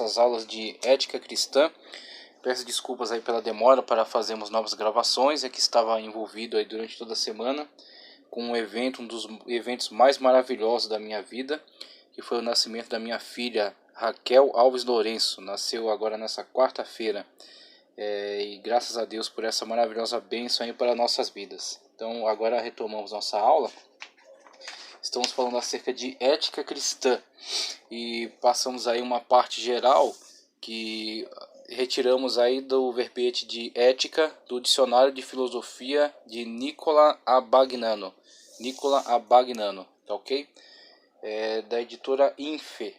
nossas aulas de ética cristã. Peço desculpas aí pela demora para fazermos novas gravações, é que estava envolvido aí durante toda a semana com um evento, um dos eventos mais maravilhosos da minha vida, que foi o nascimento da minha filha Raquel Alves Lourenço. Nasceu agora nessa quarta-feira, e graças a Deus por essa maravilhosa bênção aí para nossas vidas. Então agora retomamos nossa aula. Estamos falando acerca de ética cristã e passamos aí uma parte geral que retiramos aí do verbete de ética do dicionário de filosofia de Nicola Abagnano. Tá ok? Da editora Infe.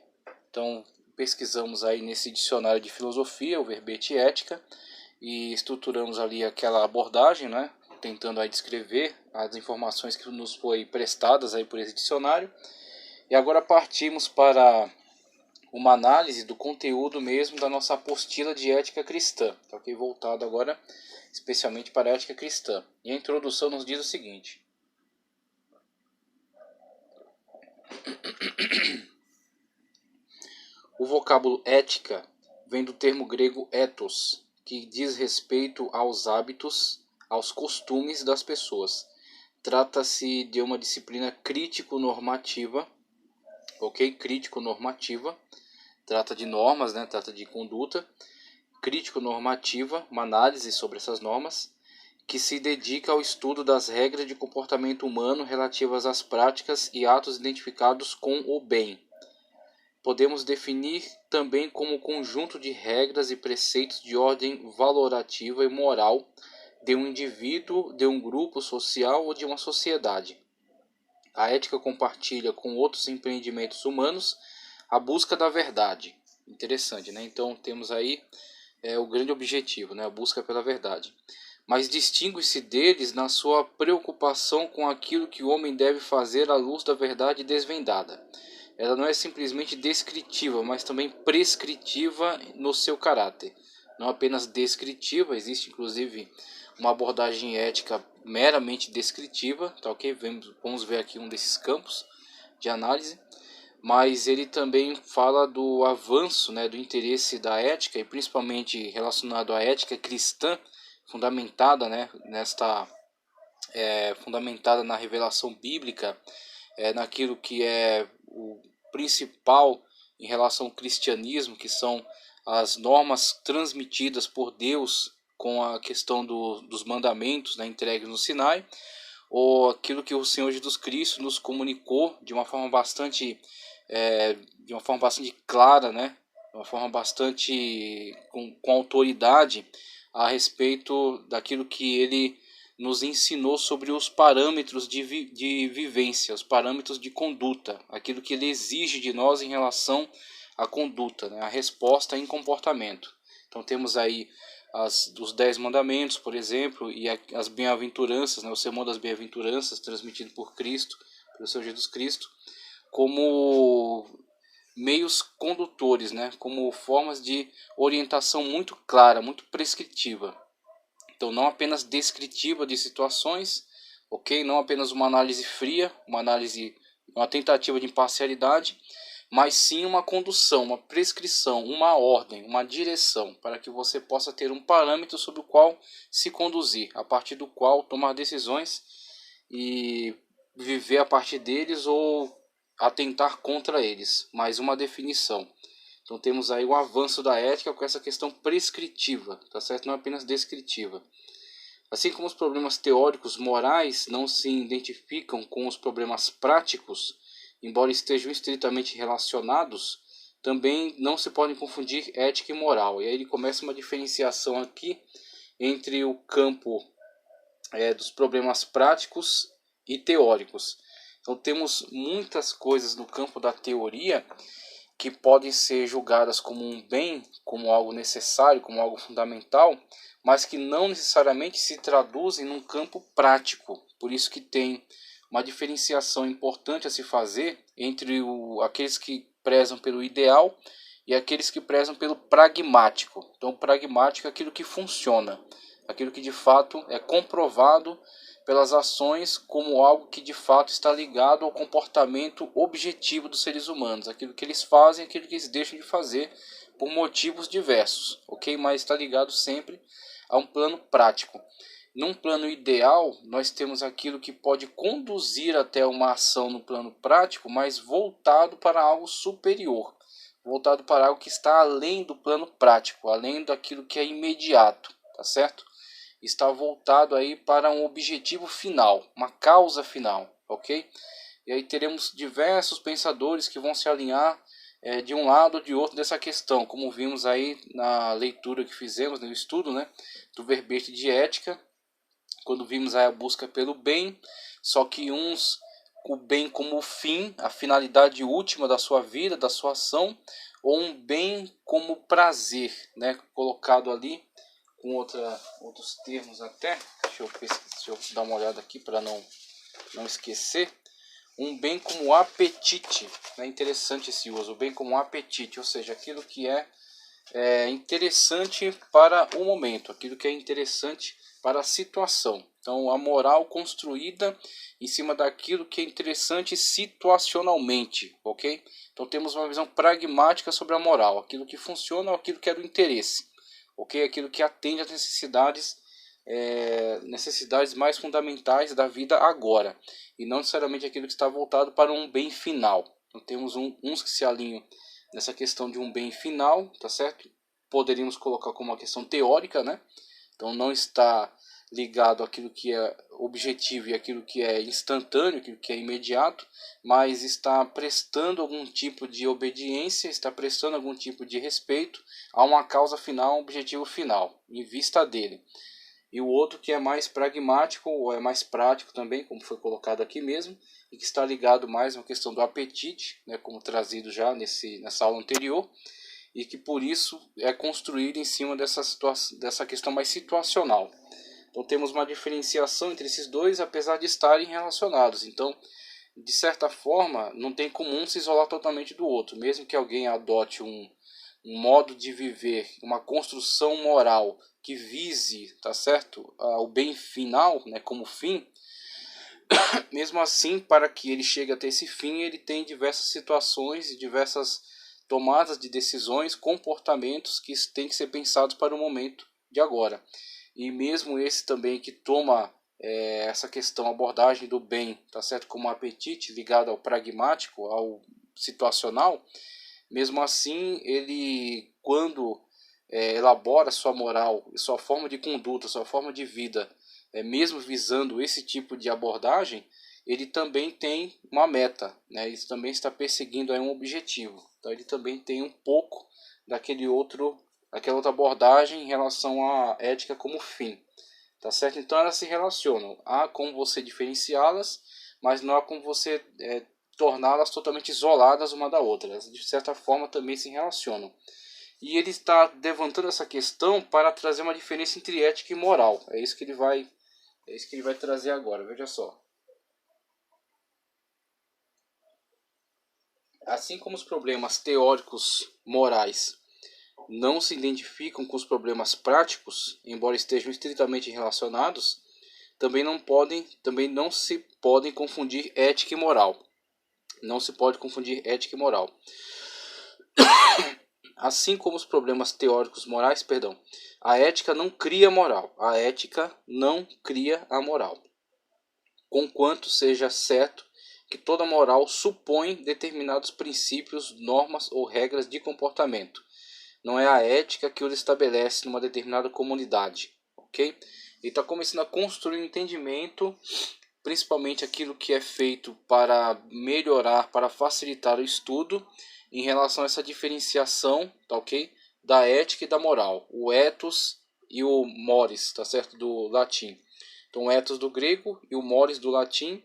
Então pesquisamos aí nesse dicionário de filosofia o verbete ética e estruturamos ali aquela abordagem, né? Tentando aí descrever as informações que nos foi prestadas aí por esse dicionário. E agora partimos para uma análise do conteúdo mesmo da nossa apostila de ética cristã, tá ok? Voltado agora especialmente para a ética cristã. E a introdução nos diz o seguinte: o vocábulo ética vem do termo grego ethos, que diz respeito aos hábitos, aos costumes das pessoas. Trata-se de uma disciplina crítico-normativa, ok? Crítico-normativa, trata de normas, né? Trata de conduta. Crítico-normativa, uma análise sobre essas normas, que se dedica ao estudo das regras de comportamento humano relativas às práticas e atos identificados com o bem. Podemos definir também como conjunto de regras e preceitos de ordem valorativa e moral de um indivíduo, de um grupo social ou de uma sociedade. A ética compartilha com outros empreendimentos humanos a busca da verdade. Interessante, né? Então temos aí o grande objetivo, né? A busca pela verdade. Mas distingue-se deles na sua preocupação com aquilo que o homem deve fazer à luz da verdade desvendada. Ela não é simplesmente descritiva, mas também prescritiva no seu caráter. Não apenas descritiva, existe inclusive uma abordagem ética meramente descritiva, tá ok? Vamos ver aqui um desses campos de análise. Mas ele também fala do avanço, né, do interesse da ética, e principalmente relacionado à ética cristã, fundamentada, né, fundamentada na revelação bíblica, naquilo que é o principal em relação ao cristianismo, que são as normas transmitidas por Deus com a questão dos mandamentos, né, entregues no Sinai, ou aquilo que o Senhor Jesus Cristo nos comunicou de uma forma bastante clara, né? De uma forma bastante com autoridade a respeito daquilo que ele nos ensinou sobre os parâmetros de vivência, os parâmetros de conduta, aquilo que ele exige de nós em relação à conduta, né? A resposta em comportamento. Então temos aí os 10 mandamentos, por exemplo, e as bem-aventuranças, né? O sermão das bem-aventuranças transmitido por Cristo, pelo Senhor Jesus Cristo, como meios condutores, né? Como formas de orientação muito clara, muito prescritiva. Então não apenas descritiva de situações, ok? Não apenas uma análise fria, uma tentativa de imparcialidade, mas sim uma condução, uma prescrição, uma ordem, uma direção, para que você possa ter um parâmetro sobre o qual se conduzir, a partir do qual tomar decisões e viver a partir deles ou atentar contra eles. Mais uma definição. Então temos aí o avanço da ética com essa questão prescritiva, tá certo? Não apenas descritiva. Assim como os problemas teóricos morais não se identificam com os problemas práticos, embora estejam estritamente relacionados, também não se podem confundir ética e moral. E aí ele começa uma diferenciação aqui entre o campo dos problemas práticos e teóricos. Então temos muitas coisas no campo da teoria que podem ser julgadas como um bem, como algo necessário, como algo fundamental, mas que não necessariamente se traduzem num campo prático. Por isso que tem uma diferenciação importante a se fazer entre aqueles que prezam pelo ideal e aqueles que prezam pelo pragmático. Então o pragmático é aquilo que funciona, aquilo que de fato é comprovado pelas ações como algo que de fato está ligado ao comportamento objetivo dos seres humanos, aquilo que eles fazem, aquilo que eles deixam de fazer por motivos diversos, ok? Mas está ligado sempre a um plano prático. Num plano ideal, nós temos aquilo que pode conduzir até uma ação no plano prático, mas voltado para algo superior, voltado para algo que está além do plano prático, além daquilo que é imediato, tá certo? Está voltado aí para um objetivo final, uma causa final, ok? E aí teremos diversos pensadores que vão se alinhar de um lado ou de outro dessa questão, como vimos aí na leitura que fizemos, no estudo, né, do verbete de ética, quando vimos aí a busca pelo bem, só que uns o bem como fim, a finalidade última da sua vida, da sua ação, ou um bem como prazer, né, colocado ali com outros termos até, deixa eu dar uma olhada aqui para não esquecer, um bem como apetite, é interessante esse uso, o bem como apetite, ou seja, aquilo que é interessante para o momento, aquilo que é interessante para a situação. Então, a moral construída em cima daquilo que é interessante situacionalmente, ok? Então, temos uma visão pragmática sobre a moral, aquilo que funciona, aquilo que é do interesse, ok? Aquilo que atende às necessidades mais fundamentais da vida agora, e não necessariamente aquilo que está voltado para um bem final. Então, temos uns que se alinham nessa questão de um bem final, tá certo? Poderíamos colocar como uma questão teórica, né? Então não está ligado àquilo que é objetivo e àquilo que é instantâneo, aquilo que é imediato, mas está prestando algum tipo de obediência, está prestando algum tipo de respeito a uma causa final, um objetivo final, em vista dele. E o outro que é mais pragmático, ou é mais prático também, como foi colocado aqui mesmo, e que está ligado mais à questão do apetite, né, como trazido já nessa aula anterior, e que por isso é construído em cima dessa questão mais situacional. Então temos uma diferenciação entre esses dois, apesar de estarem relacionados. Então, de certa forma, não tem como um se isolar totalmente do outro. Mesmo que alguém adote um modo de viver, uma construção moral que vise, tá certo, o bem final, né, como fim, mesmo assim, para que ele chegue até esse fim, ele tem diversas situações e diversas tomadas de decisões, comportamentos que têm que ser pensados para o momento de agora. E mesmo esse também que toma essa questão, abordagem do bem, tá certo, como um apetite ligado ao pragmático, ao situacional, mesmo assim, ele, quando elabora sua moral, sua forma de conduta, sua forma de vida, mesmo visando esse tipo de abordagem, ele também tem uma meta, né? Ele também está perseguindo aí um objetivo. Então ele também tem um pouco daquela outra abordagem em relação à ética como fim. Tá certo? Então elas se relacionam. Há como você diferenciá-las, mas não há como você torná-las totalmente isoladas uma da outra. Elas, de certa forma, também se relacionam. E ele está levantando essa questão para trazer uma diferença entre ética e moral. É isso que ele vai trazer agora. Veja só. Assim como os problemas teóricos morais não se identificam com os problemas práticos, embora estejam estritamente relacionados, também não se podem confundir ética e moral. Não se pode confundir ética e moral. Assim como os problemas teóricos morais, a ética não cria moral. A ética não cria a moral. Conquanto seja certo que toda moral supõe determinados princípios, normas ou regras de comportamento. Não é a ética que os estabelece numa determinada comunidade, ok? Ele está começando a construir um entendimento, principalmente aquilo que é feito para melhorar, para facilitar o estudo em relação a essa diferenciação, tá ok? Da ética e da moral, o ethos e o mores, tá certo? Do latim. Então, o ethos do grego e o mores do latim.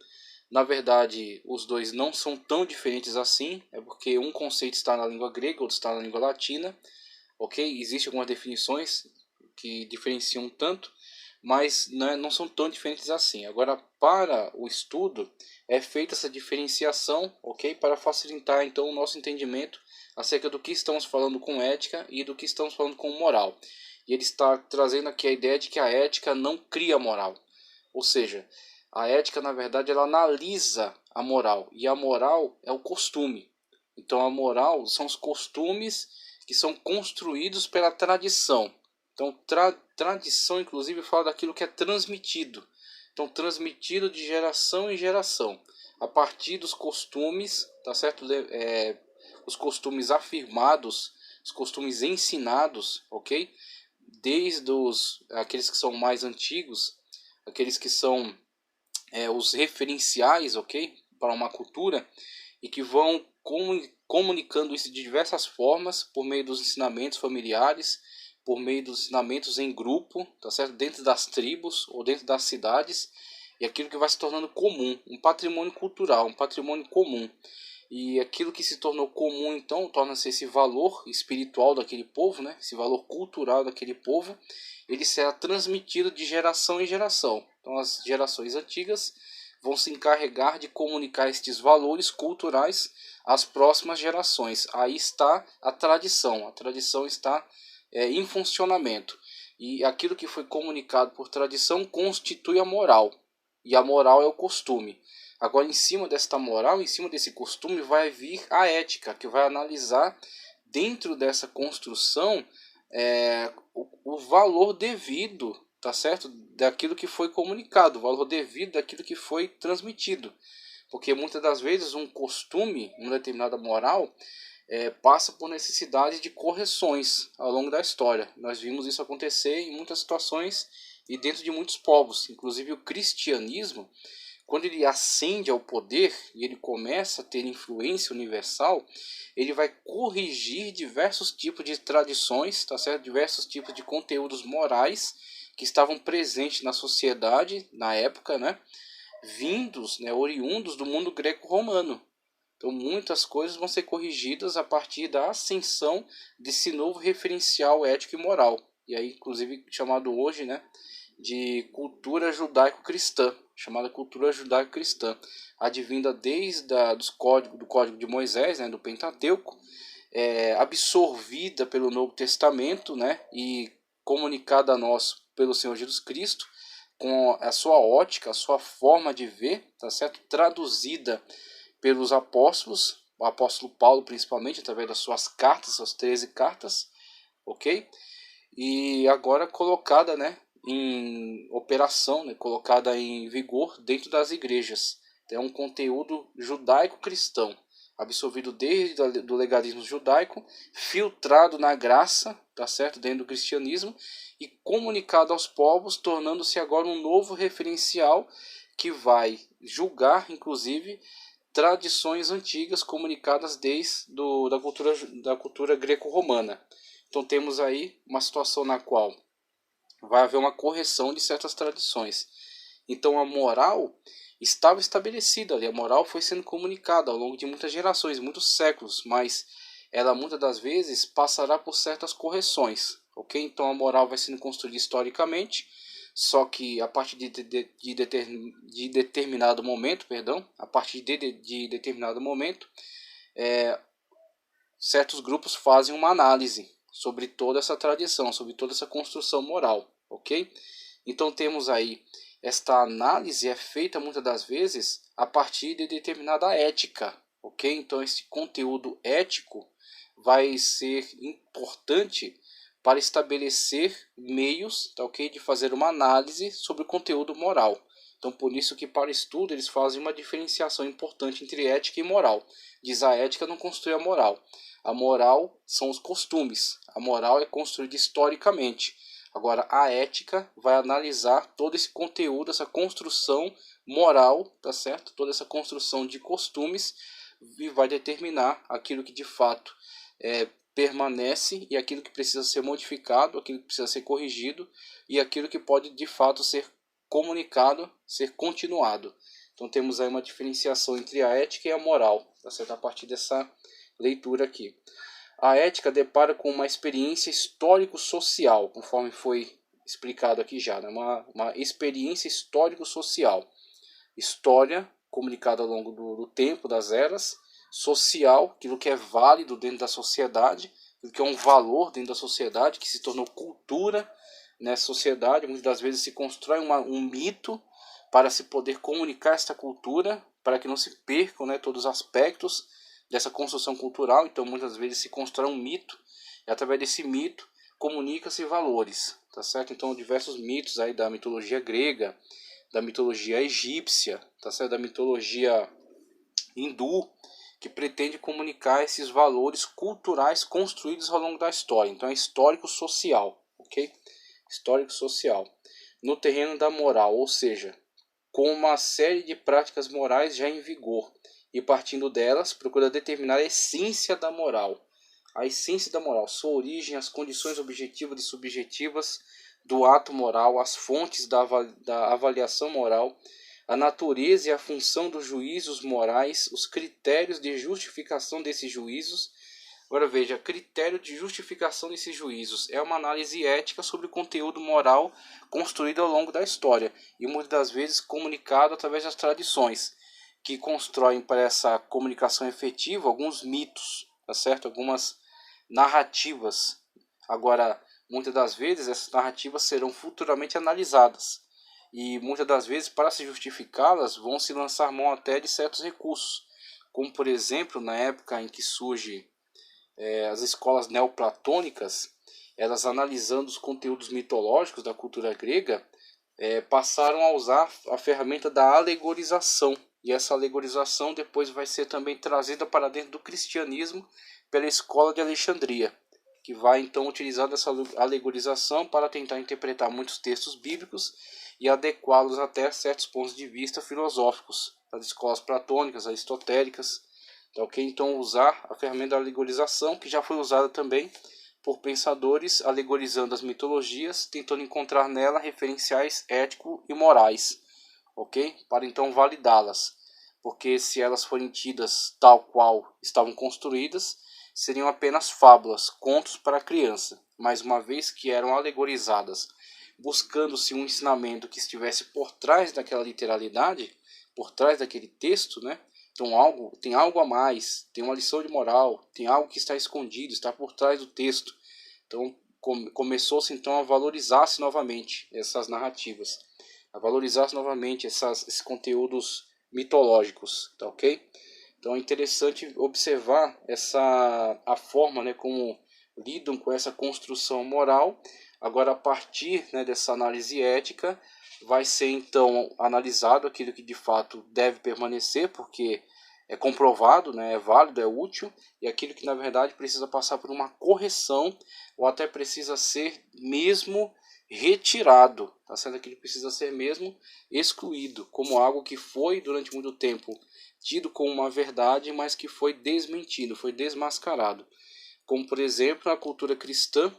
Na verdade, os dois não são tão diferentes assim, é porque um conceito está na língua grega, outro está na língua latina, ok? Existem algumas definições que diferenciam tanto, mas não são tão diferentes assim. Agora, para o estudo, é feita essa diferenciação, ok? Para facilitar então o nosso entendimento acerca do que estamos falando com ética e do que estamos falando com moral. E ele está trazendo aqui a ideia de que a ética não cria moral. Ou seja, a ética, na verdade, ela analisa a moral. E a moral é o costume. Então, a moral são os costumes que são construídos pela tradição. Então, tradição, inclusive, fala daquilo que é transmitido. Então, transmitido de geração em geração, a partir dos costumes, tá certo? Os costumes afirmados, os costumes ensinados, ok? Desde aqueles que são mais antigos, aqueles que são os referenciais, ok? Para uma cultura, e que vão comunicando isso de diversas formas, por meio dos ensinamentos familiares, por meio dos ensinamentos em grupo, tá certo? Dentro das tribos ou dentro das cidades, e aquilo que vai se tornando comum, um patrimônio cultural, um patrimônio comum. E aquilo que se tornou comum, então, torna-se esse valor espiritual daquele povo, né? Esse valor cultural daquele povo, ele será transmitido de geração em geração. Então, as gerações antigas vão se encarregar de comunicar estes valores culturais às próximas gerações. Aí está a tradição está em funcionamento. E aquilo que foi comunicado por tradição constitui a moral, e a moral é o costume. Agora, em cima desta moral, em cima desse costume, vai vir a ética, que vai analisar dentro dessa construção o valor devido, tá certo? Daquilo que foi comunicado, o valor devido daquilo que foi transmitido. Porque muitas das vezes um costume, uma determinada moral, passa por necessidade de correções ao longo da história. Nós vimos isso acontecer em muitas situações e dentro de muitos povos. Inclusive o cristianismo, quando ele ascende ao poder e ele começa a ter influência universal, ele vai corrigir diversos tipos de tradições, tá certo? Diversos tipos de conteúdos morais que estavam presentes na sociedade na época, né? Vindos, né, oriundos do mundo greco-romano. Então muitas coisas vão ser corrigidas a partir da ascensão desse novo referencial ético e moral. E aí, inclusive, chamado hoje, né, de cultura judaico-cristã, chamada cultura judaico-cristã, advinda desde do Código de Moisés, né, do Pentateuco, absorvida pelo Novo Testamento, né, e comunicada a nós pelo Senhor Jesus Cristo, com a sua ótica, a sua forma de ver, tá certo? Traduzida pelos apóstolos, o apóstolo Paulo principalmente, através das suas cartas, suas 13 cartas, ok? E agora colocada, né, em operação, né, colocada em vigor dentro das igrejas. É um conteúdo judaico-cristão, absorvido desde o legalismo judaico, filtrado na graça, tá certo, dentro do cristianismo, e comunicado aos povos, tornando-se agora um novo referencial que vai julgar, inclusive, tradições antigas comunicadas desde da cultura greco-romana. Então temos aí uma situação na qual vai haver uma correção de certas tradições. Então a moral estava estabelecida ali, a moral foi sendo comunicada ao longo de muitas gerações, muitos séculos, mas ela muitas das vezes passará por certas correções, ok? Então a moral vai sendo construída historicamente, só que a partir de determinado momento, a partir de determinado momento, certos grupos fazem uma análise sobre toda essa tradição, sobre toda essa construção moral, ok? Então temos aí, esta análise é feita muitas das vezes a partir de determinada ética, ok? Então esse conteúdo ético vai ser importante para estabelecer meios, tá, ok? De fazer uma análise sobre o conteúdo moral. Então por isso que para estudo eles fazem uma diferenciação importante entre ética e moral. Diz a ética não constrói a moral. A moral são os costumes. A moral é construída historicamente. Agora, a ética vai analisar todo esse conteúdo, essa construção moral, tá certo? Toda essa construção de costumes e vai determinar aquilo que de fato permanece e aquilo que precisa ser modificado, aquilo que precisa ser corrigido e aquilo que pode de fato ser comunicado, ser continuado. Então temos aí uma diferenciação entre a ética e a moral, tá certo? A partir dessa leitura aqui. A ética depara com uma experiência histórico-social, conforme foi explicado aqui já, né? Uma experiência histórico-social. História comunicada ao longo do tempo, das eras. Social, aquilo que é válido dentro da sociedade, aquilo que é um valor dentro da sociedade, que se tornou cultura nessa sociedade. Muitas das vezes se constrói um mito para se poder comunicar esta cultura, para que não se percam, né, todos os aspectos dessa construção cultural. Então muitas vezes se constrói um mito e através desse mito comunica-se valores, tá certo? Então diversos mitos aí da mitologia grega, da mitologia egípcia, tá certo? Da mitologia hindu, que pretende comunicar esses valores culturais construídos ao longo da história. Então é histórico-social, ok? Histórico-social. No terreno da moral, ou seja, com uma série de práticas morais já em vigor, e partindo delas, procura determinar a essência da moral. A essência da moral, sua origem, as condições objetivas e subjetivas do ato moral, as fontes da avaliação moral, a natureza e a função dos juízos morais, os critérios de justificação desses juízos. Agora veja, critério de justificação desses juízos é uma análise ética sobre o conteúdo moral construído ao longo da história e muitas das vezes comunicado através das tradições, que constroem para essa comunicação efetiva alguns mitos, tá certo? Algumas narrativas. Agora, muitas das vezes essas narrativas serão futuramente analisadas e muitas das vezes, para se justificá-las, vão se lançar mão até de certos recursos, como por exemplo, na época em que surge as escolas neoplatônicas, elas analisando os conteúdos mitológicos da cultura grega, passaram a usar a ferramenta da alegorização. E essa alegorização depois vai ser também trazida para dentro do cristianismo pela escola de Alexandria, que vai então utilizar essa alegorização para tentar interpretar muitos textos bíblicos e adequá-los até a certos pontos de vista filosóficos das escolas platônicas, aristotélicas. Então usar a ferramenta da alegorização, que já foi usada também por pensadores alegorizando as mitologias, tentando encontrar nela referenciais éticos e morais, para então validá-las, porque se elas forem tidas tal qual estavam construídas, seriam apenas fábulas, contos para a criança, mas uma vez que eram alegorizadas, buscando-se um ensinamento que estivesse por trás daquela literalidade, por trás daquele texto, né? Então tem algo a mais, tem uma lição de moral, tem algo que está escondido, está por trás do texto. Então começou-se então a valorizar-se novamente essas narrativas, a valorizar-se novamente esses conteúdos mitológicos, tá ok? Então é interessante observar a forma, né, como lidam com essa construção moral. Agora, a partir, né, dessa análise ética, vai ser então analisado aquilo que de fato deve permanecer, porque é comprovado, né, é válido, é útil, e aquilo que na verdade precisa passar por uma correção ou até precisa ser mesmo retirado, tá certo? Aquilo que precisa ser mesmo excluído, como algo que foi durante muito tempo tido como uma verdade, mas que foi desmentido, foi desmascarado. Como por exemplo na cultura cristã,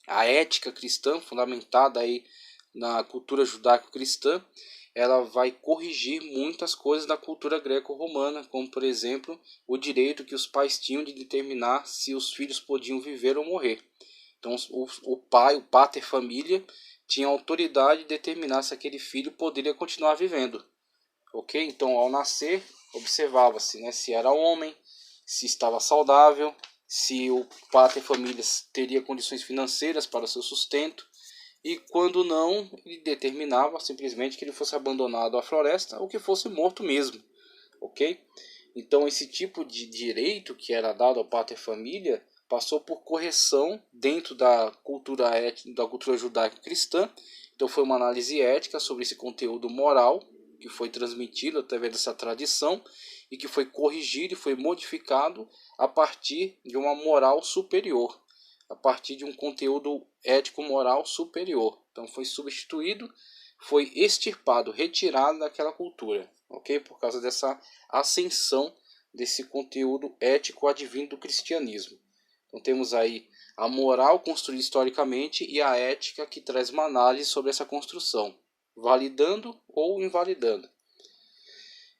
a ética cristã, fundamentada aí na cultura judaico-cristã, ela vai corrigir muitas coisas da cultura greco-romana, como por exemplo o direito que os pais tinham de determinar se os filhos podiam viver ou morrer. Então o pai, o pater família, tinha autoridade de determinar se aquele filho poderia continuar vivendo. Ok? Então ao nascer observava-se, né, se era homem, se estava saudável, se o pater família teria condições financeiras para o seu sustento, e quando não, ele determinava simplesmente que ele fosse abandonado à floresta ou que fosse morto mesmo, ok? Então esse tipo de direito que era dado ao pater família passou por correção dentro da cultura judaica cristã. Então foi uma análise ética sobre esse conteúdo moral que foi transmitido através dessa tradição e que foi corrigido e foi modificado a partir de uma moral superior, a partir de um conteúdo ético-moral superior. Então foi substituído, foi extirpado, retirado daquela cultura, ok? Por causa dessa ascensão desse conteúdo ético advindo do cristianismo. Então temos aí a moral construída historicamente e a ética que traz uma análise sobre essa construção, validando ou invalidando.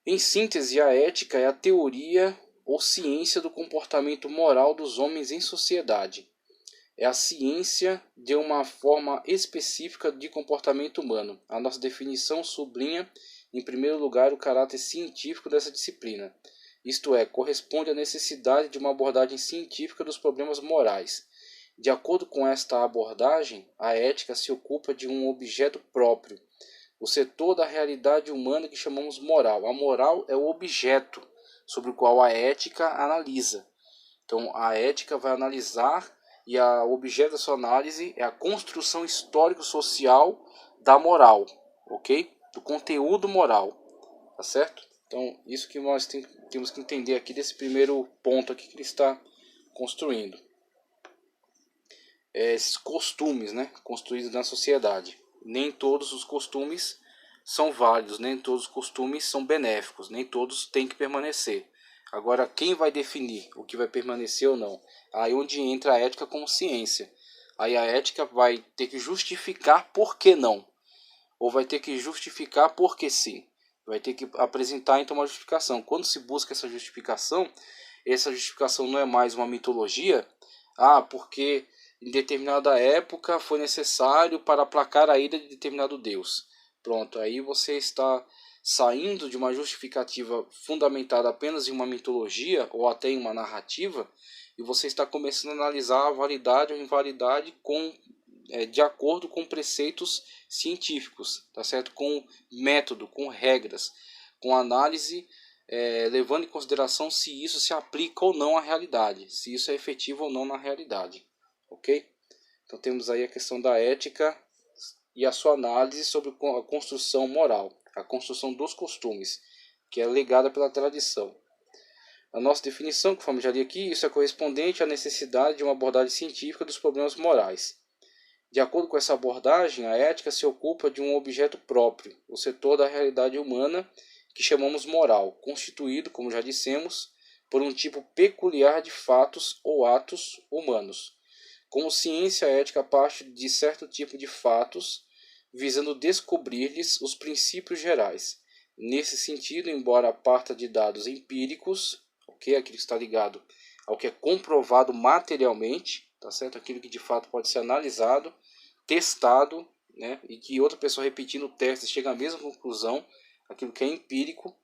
Em síntese, a ética é a teoria ou ciência do comportamento moral dos homens em sociedade. É a ciência de uma forma específica de comportamento humano. A nossa definição sublinha, em primeiro lugar, o caráter científico dessa disciplina. Isto é, corresponde à necessidade de uma abordagem científica dos problemas morais. De acordo com esta abordagem, a ética se ocupa de um objeto próprio, o setor da realidade humana que chamamos moral. A moral é o objeto sobre o qual a ética analisa. Então, a ética vai analisar e o objeto da sua análise é a construção histórico-social da moral, ok? Do conteúdo moral, tá certo? Então, isso que nós temos que entender aqui desse primeiro ponto aqui que ele está construindo. Esses costumes, né, construídos na sociedade. Nem todos os costumes são válidos, nem todos os costumes são benéficos, nem todos têm que permanecer. Agora, quem vai definir o que vai permanecer ou não? Aí onde entra a ética como ciência. Aí a ética vai ter que justificar por que não, ou vai ter que justificar por que sim. Vai ter que apresentar então uma justificação. Quando se busca essa justificação não é mais uma mitologia. Porque em determinada época foi necessário para aplacar a ira de determinado Deus. Pronto, aí você está saindo de uma justificativa fundamentada apenas em uma mitologia ou até em uma narrativa, e você está começando a analisar a validade ou invalidade de acordo com preceitos científicos, tá certo? Com método, com regras, com análise, levando em consideração se isso se aplica ou não à realidade, se isso é efetivo ou não na realidade, ok? Então temos aí a questão da ética e a sua análise sobre a construção moral, a construção dos costumes, que é legada pela tradição. A nossa definição, conforme já li aqui, isso é correspondente à necessidade de uma abordagem científica dos problemas morais. De acordo com essa abordagem, a ética se ocupa de um objeto próprio, o setor da realidade humana que chamamos moral, constituído, como já dissemos, por um tipo peculiar de fatos ou atos humanos. Como ciência, a ética parte de certo tipo de fatos, visando descobrir-lhes os princípios gerais. Nesse sentido, embora parta de dados empíricos, aquilo que está ligado ao que é comprovado materialmente, tá certo? Aquilo que de fato pode ser analisado, testado, né? E que outra pessoa repetindo o teste chega à mesma conclusão, aquilo que é empírico,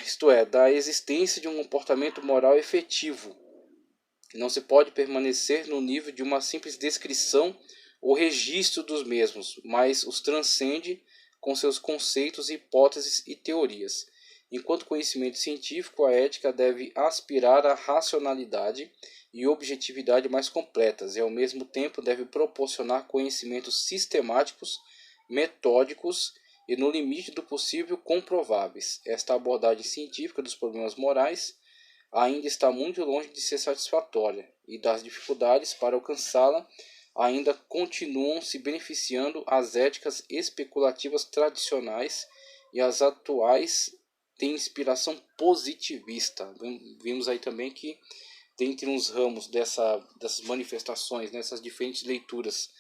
isto é, da existência de um comportamento moral efetivo. Não se pode permanecer no nível de uma simples descrição ou registro dos mesmos, mas os transcende com seus conceitos, hipóteses e teorias. Enquanto conhecimento científico, a ética deve aspirar à racionalidade e objetividade mais completas e, ao mesmo tempo, deve proporcionar conhecimentos sistemáticos, metódicos e, no limite do possível, comprováveis. Esta abordagem científica dos problemas morais ainda está muito longe de ser satisfatória, e das dificuldades para alcançá-la ainda continuam se beneficiando as éticas especulativas tradicionais, e as atuais têm inspiração positivista. Vimos aí também que, dentre uns ramos dessas manifestações, nessas diferentes leituras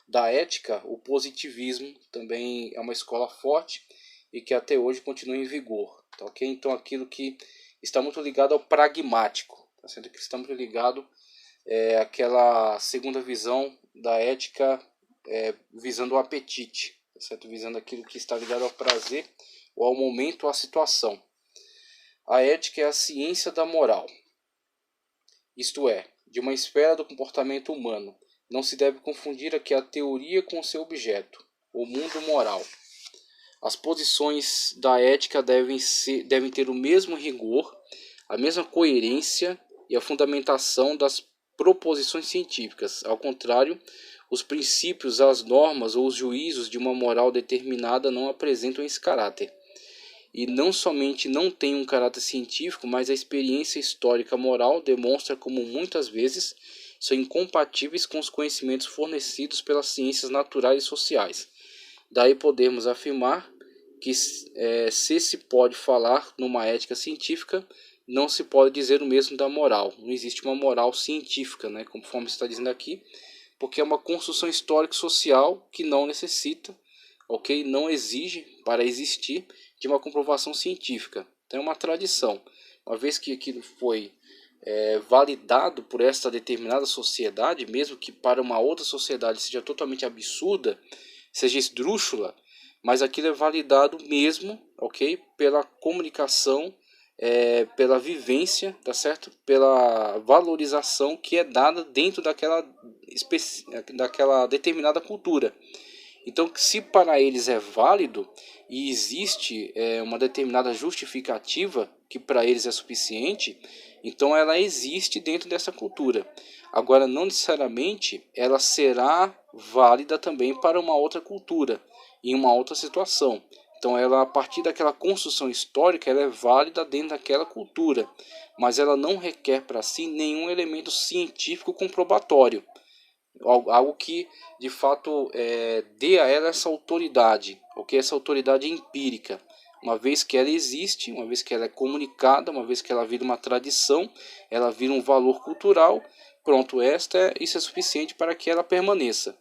da ética, o positivismo também é uma escola forte e que até hoje continua em vigor. Tá, ok? Então aquilo que está muito ligado ao pragmático, tá certo? Que está muito ligado àquela segunda visão da ética, visando o apetite, tá certo? Visando aquilo que está ligado ao prazer ou ao momento ou à situação. A ética é a ciência da moral, isto é, de uma esfera do comportamento humano. Não se deve confundir aqui a teoria com seu objeto, o mundo moral. As posições da ética devem ter o mesmo rigor, a mesma coerência e a fundamentação das proposições científicas. Ao contrário, os princípios, as normas ou os juízos de uma moral determinada não apresentam esse caráter. E não somente não tem um caráter científico, mas a experiência histórica moral demonstra como muitas vezes são incompatíveis com os conhecimentos fornecidos pelas ciências naturais e sociais. Daí podemos afirmar que se pode falar numa ética científica, não se pode dizer o mesmo da moral. Não existe uma moral científica, né, conforme está dizendo aqui, porque é uma construção histórico-social que não necessita, ok? Não exige, para existir, de uma comprovação científica. Então é uma tradição. Uma vez que aquilo foi validado por esta determinada sociedade, mesmo que para uma outra sociedade seja totalmente absurda, seja esdrúxula, mas aquilo é validado mesmo, ok? Pela comunicação, pela vivência, tá certo? Pela valorização que é dada dentro daquela determinada cultura. Então, se para eles é válido e existe uma determinada justificativa que para eles é suficiente, então ela existe dentro dessa cultura. Agora, não necessariamente ela será válida também para uma outra cultura, em uma outra situação. Então, ela, a partir daquela construção histórica, ela é válida dentro daquela cultura, mas ela não requer para si nenhum elemento científico comprobatório, algo que de fato dê a ela essa autoridade, ok? Essa autoridade empírica, uma vez que ela existe, uma vez que ela é comunicada, uma vez que ela vira uma tradição, ela vira um valor cultural, pronto, isso é suficiente para que ela permaneça.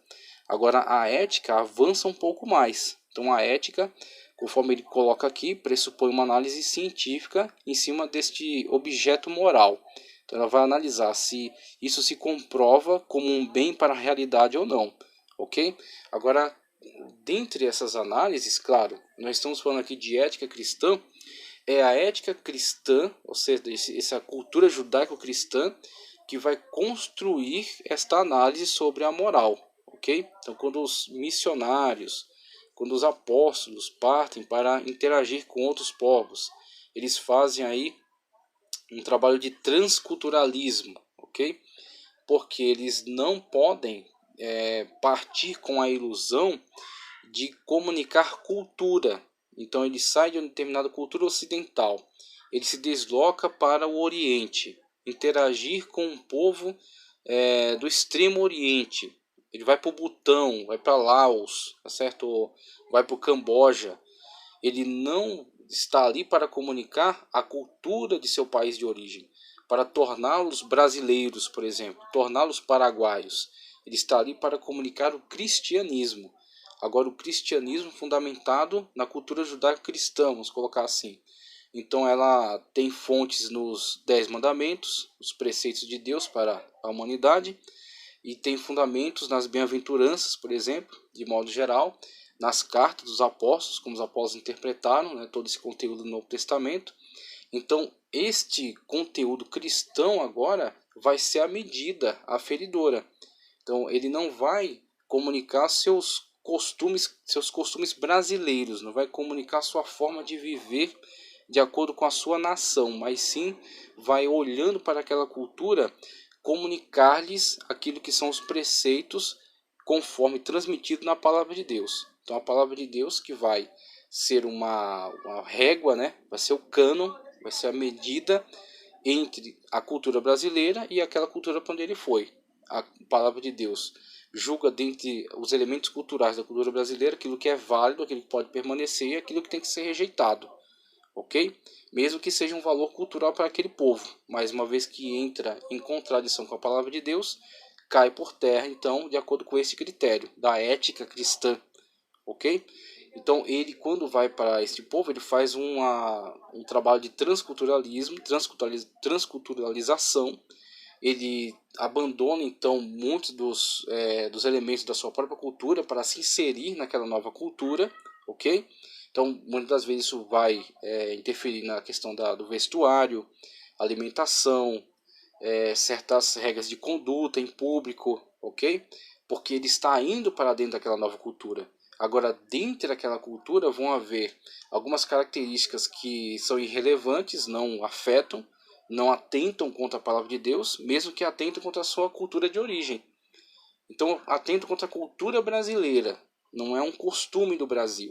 Agora a ética avança um pouco mais. Então a ética, conforme ele coloca aqui, pressupõe uma análise científica em cima deste objeto moral. Então ela vai analisar se isso se comprova como um bem para a realidade ou não, ok? Agora, dentre essas análises, claro, nós estamos falando aqui de ética cristã, é a ética cristã, ou seja, essa cultura judaico-cristã, que vai construir esta análise sobre a moral, ok? Então, quando os missionários, quando os apóstolos partem para interagir com outros povos, eles fazem aí um trabalho de transculturalismo, ok? Porque eles não podem partir com a ilusão de comunicar cultura. Então ele sai de uma determinada cultura ocidental, ele se desloca para o Oriente, interagir com um povo do Extremo Oriente. Ele vai para o Butão, vai para Laos, tá certo? Vai para o Camboja. Ele não está ali para comunicar a cultura de seu país de origem, para torná-los brasileiros, por exemplo, torná-los paraguaios. Ele está ali para comunicar o cristianismo. Agora, o cristianismo fundamentado na cultura judaico-cristã, vamos colocar assim. Então, ela tem fontes nos 10 mandamentos, os preceitos de Deus para a humanidade, e tem fundamentos nas bem-aventuranças, por exemplo, de modo geral, nas cartas dos apóstolos, como os apóstolos interpretaram, né, todo esse conteúdo do Novo Testamento. Então, este conteúdo cristão agora vai ser a medida aferidora. Então, ele não vai comunicar seus costumes brasileiros, não vai comunicar sua forma de viver de acordo com a sua nação, mas sim vai, olhando para aquela cultura, comunicar-lhes aquilo que são os preceitos conforme transmitido na palavra de Deus. Então a palavra de Deus que vai ser uma régua, né? Vai ser o cânon, vai ser a medida entre a cultura brasileira e aquela cultura para onde ele foi. A palavra de Deus julga dentre os elementos culturais da cultura brasileira aquilo que é válido, aquilo que pode permanecer e aquilo que tem que ser rejeitado, ok? Mesmo que seja um valor cultural para aquele povo, mas uma vez que entra em contradição com a palavra de Deus, cai por terra, então, de acordo com esse critério da ética cristã, ok? Então, ele, quando vai para este povo, ele faz um trabalho de transculturalismo, transculturalização. Ele abandona, então, muitos dos elementos da sua própria cultura para se inserir naquela nova cultura, ok? Então, muitas das vezes isso vai interferir na questão do vestuário, alimentação, certas regras de conduta em público, ok? Porque ele está indo para dentro daquela nova cultura. Agora, dentro daquela cultura vão haver algumas características que são irrelevantes, não afetam, não atentam contra a palavra de Deus, mesmo que atentem contra a sua cultura de origem. Então, atentam contra a cultura brasileira, não é um costume do Brasil,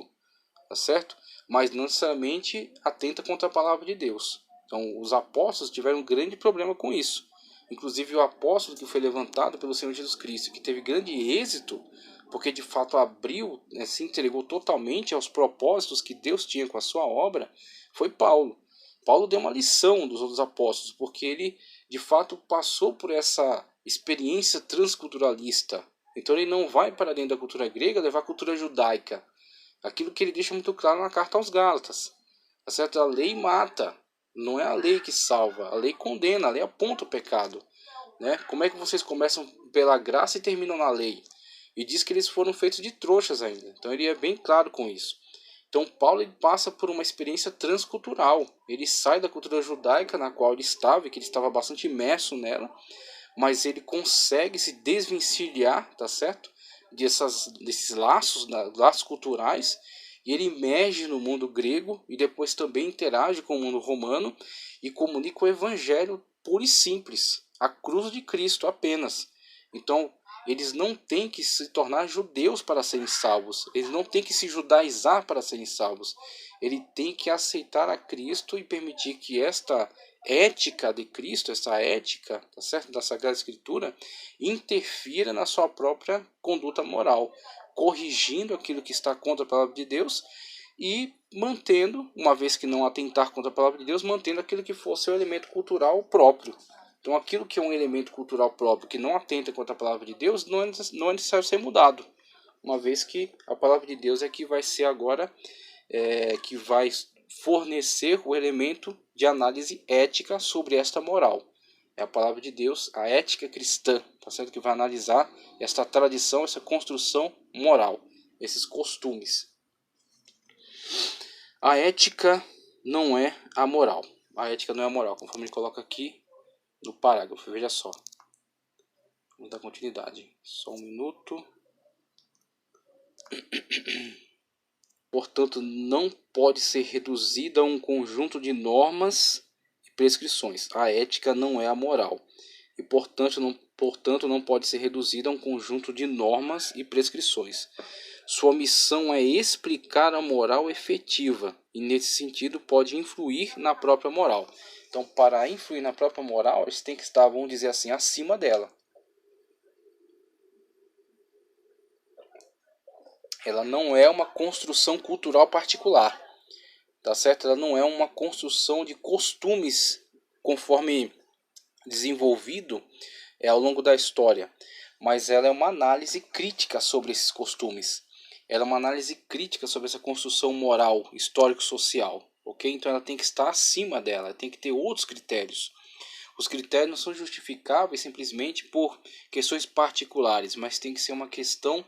tá certo? Mas não necessariamente atenta contra a palavra de Deus. Então, os apóstolos tiveram um grande problema com isso. Inclusive, o apóstolo que foi levantado pelo Senhor Jesus Cristo, que teve grande êxito, porque de fato abriu, né, se entregou totalmente aos propósitos que Deus tinha com a sua obra, foi Paulo. Paulo deu uma lição dos outros apóstolos, porque ele de fato passou por essa experiência transculturalista. Então ele não vai para dentro da cultura grega levar a cultura judaica. Aquilo que ele deixa muito claro na carta aos Gálatas. Tá certo? A lei mata, não é a lei que salva, a lei condena, a lei aponta o pecado. Né? Como é que vocês começam pela graça e terminam na lei? E diz que eles foram feitos de trouxas ainda. Então ele é bem claro com isso. Então Paulo ele passa por uma experiência transcultural. Ele sai da cultura judaica na qual ele estava, e que ele estava bastante imerso nela, mas ele consegue se desvencilhar, tá certo? Desses laços culturais, e ele emerge no mundo grego e depois também interage com o mundo romano e comunica o evangelho puro e simples, a cruz de Cristo apenas. Então, eles não têm que se tornar judeus para serem salvos. Eles não têm que se judaizar para serem salvos. Ele tem que aceitar a Cristo e permitir que esta ética de Cristo, essa ética, tá certo, da Sagrada Escritura, interfira na sua própria conduta moral, corrigindo aquilo que está contra a palavra de Deus e mantendo, uma vez que não atentar contra a palavra de Deus, mantendo aquilo que for seu elemento cultural próprio. Então, aquilo que é um elemento cultural próprio, que não atenta contra a palavra de Deus, não é necessário ser mudado. Uma vez que a palavra de Deus é que vai ser agora, que vai fornecer o elemento de análise ética sobre esta moral. É a palavra de Deus, a ética cristã, tá certo? Que vai analisar esta tradição, essa construção moral, esses costumes. A ética não é a moral. A ética não é a moral, conforme ele coloca aqui no parágrafo, veja só. Vamos dar continuidade. Só um minuto. Portanto, não pode ser reduzida a um conjunto de normas e prescrições. A ética não é a moral. E, portanto, não pode ser reduzida a um conjunto de normas e prescrições. Sua missão é explicar a moral efetiva. E, nesse sentido, pode influir na própria moral. Então, para influir na própria moral, eles têm que estar, vamos dizer assim, acima dela. Ela não é uma construção cultural particular, tá certo? Ela não é uma construção de costumes conforme desenvolvido ao longo da história, mas ela é uma análise crítica sobre esses costumes. Ela é uma análise crítica sobre essa construção moral, histórico-social, ok? Então ela tem que estar acima dela, tem que ter outros critérios. Os critérios não são justificáveis simplesmente por questões particulares, mas tem que ser uma questão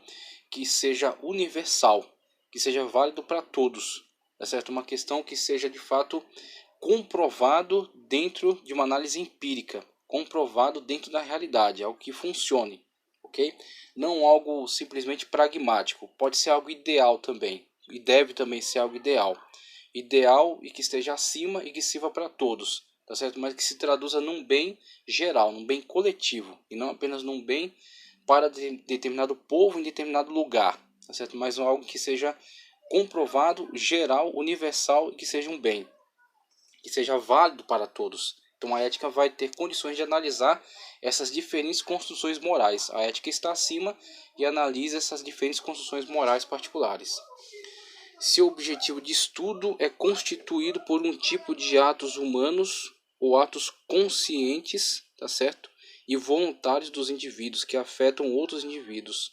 que seja universal, que seja válido para todos, tá certo? Uma questão que seja de fato comprovado dentro de uma análise empírica, comprovado dentro da realidade, algo que funcione, ok? Não algo simplesmente pragmático, pode ser algo ideal também, e deve também ser algo ideal. Ideal e que esteja acima e que sirva para todos, tá certo? Mas que se traduza num bem geral, num bem coletivo, e não apenas num bem para determinado povo em determinado lugar, tá certo? Mas algo que seja comprovado, geral, universal e que seja um bem, que seja válido para todos. Então a ética vai ter condições de analisar essas diferentes construções morais. A ética está acima e analisa essas diferentes construções morais particulares. Seu objetivo de estudo é constituído por um tipo de atos humanos ou atos conscientes, tá certo? E voluntários dos indivíduos que afetam outros indivíduos,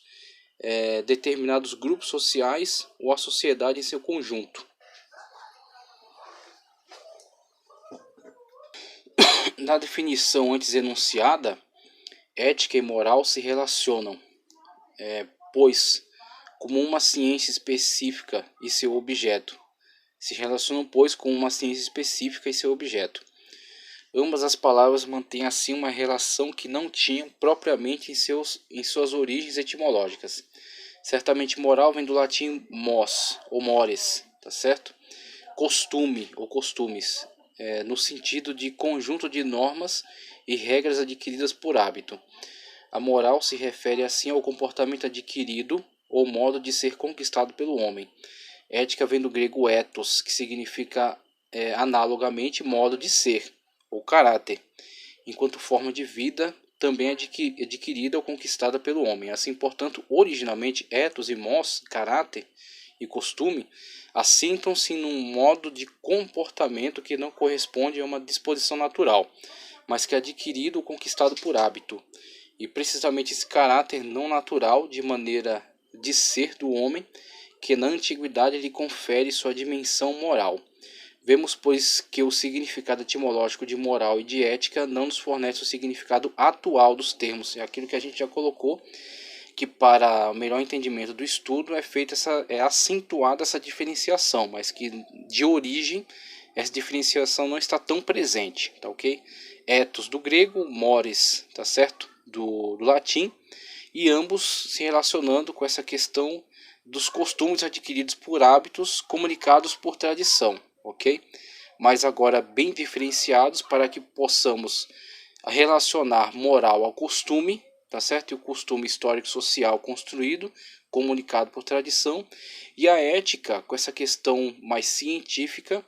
determinados grupos sociais ou a sociedade em seu conjunto. Na definição antes enunciada, ética e moral se relacionam, pois, como uma ciência específica e seu objeto. Se relacionam, pois, com uma ciência específica e seu objeto. Ambas as palavras mantêm assim uma relação que não tinham propriamente em suas origens etimológicas. Certamente moral vem do latim mos ou mores, tá certo? Costume ou costumes, no sentido de conjunto de normas e regras adquiridas por hábito. A moral se refere assim ao comportamento adquirido ou modo de ser conquistado pelo homem. Ética vem do grego ethos, que significa analogamente modo de ser ou caráter, enquanto forma de vida também adquirida ou conquistada pelo homem. Assim, portanto, originalmente ethos e mos, caráter e costume, assentam-se num modo de comportamento que não corresponde a uma disposição natural, mas que é adquirido ou conquistado por hábito. E precisamente esse caráter não natural de maneira de ser do homem, que na antiguidade lhe confere sua dimensão moral. Vemos, pois, que o significado etimológico de moral e de ética não nos fornece o significado atual dos termos. É aquilo que a gente já colocou, que para o melhor entendimento do estudo é acentuada essa diferenciação, mas que de origem essa diferenciação não está tão presente, tá ok? Ethos do grego, mores, tá certo? Do latim, e ambos se relacionando com essa questão dos costumes adquiridos por hábitos comunicados por tradição, ok? Mas agora bem diferenciados para que possamos relacionar moral ao costume, tá certo? E o costume histórico-social construído, comunicado por tradição, e a ética com essa questão mais científica,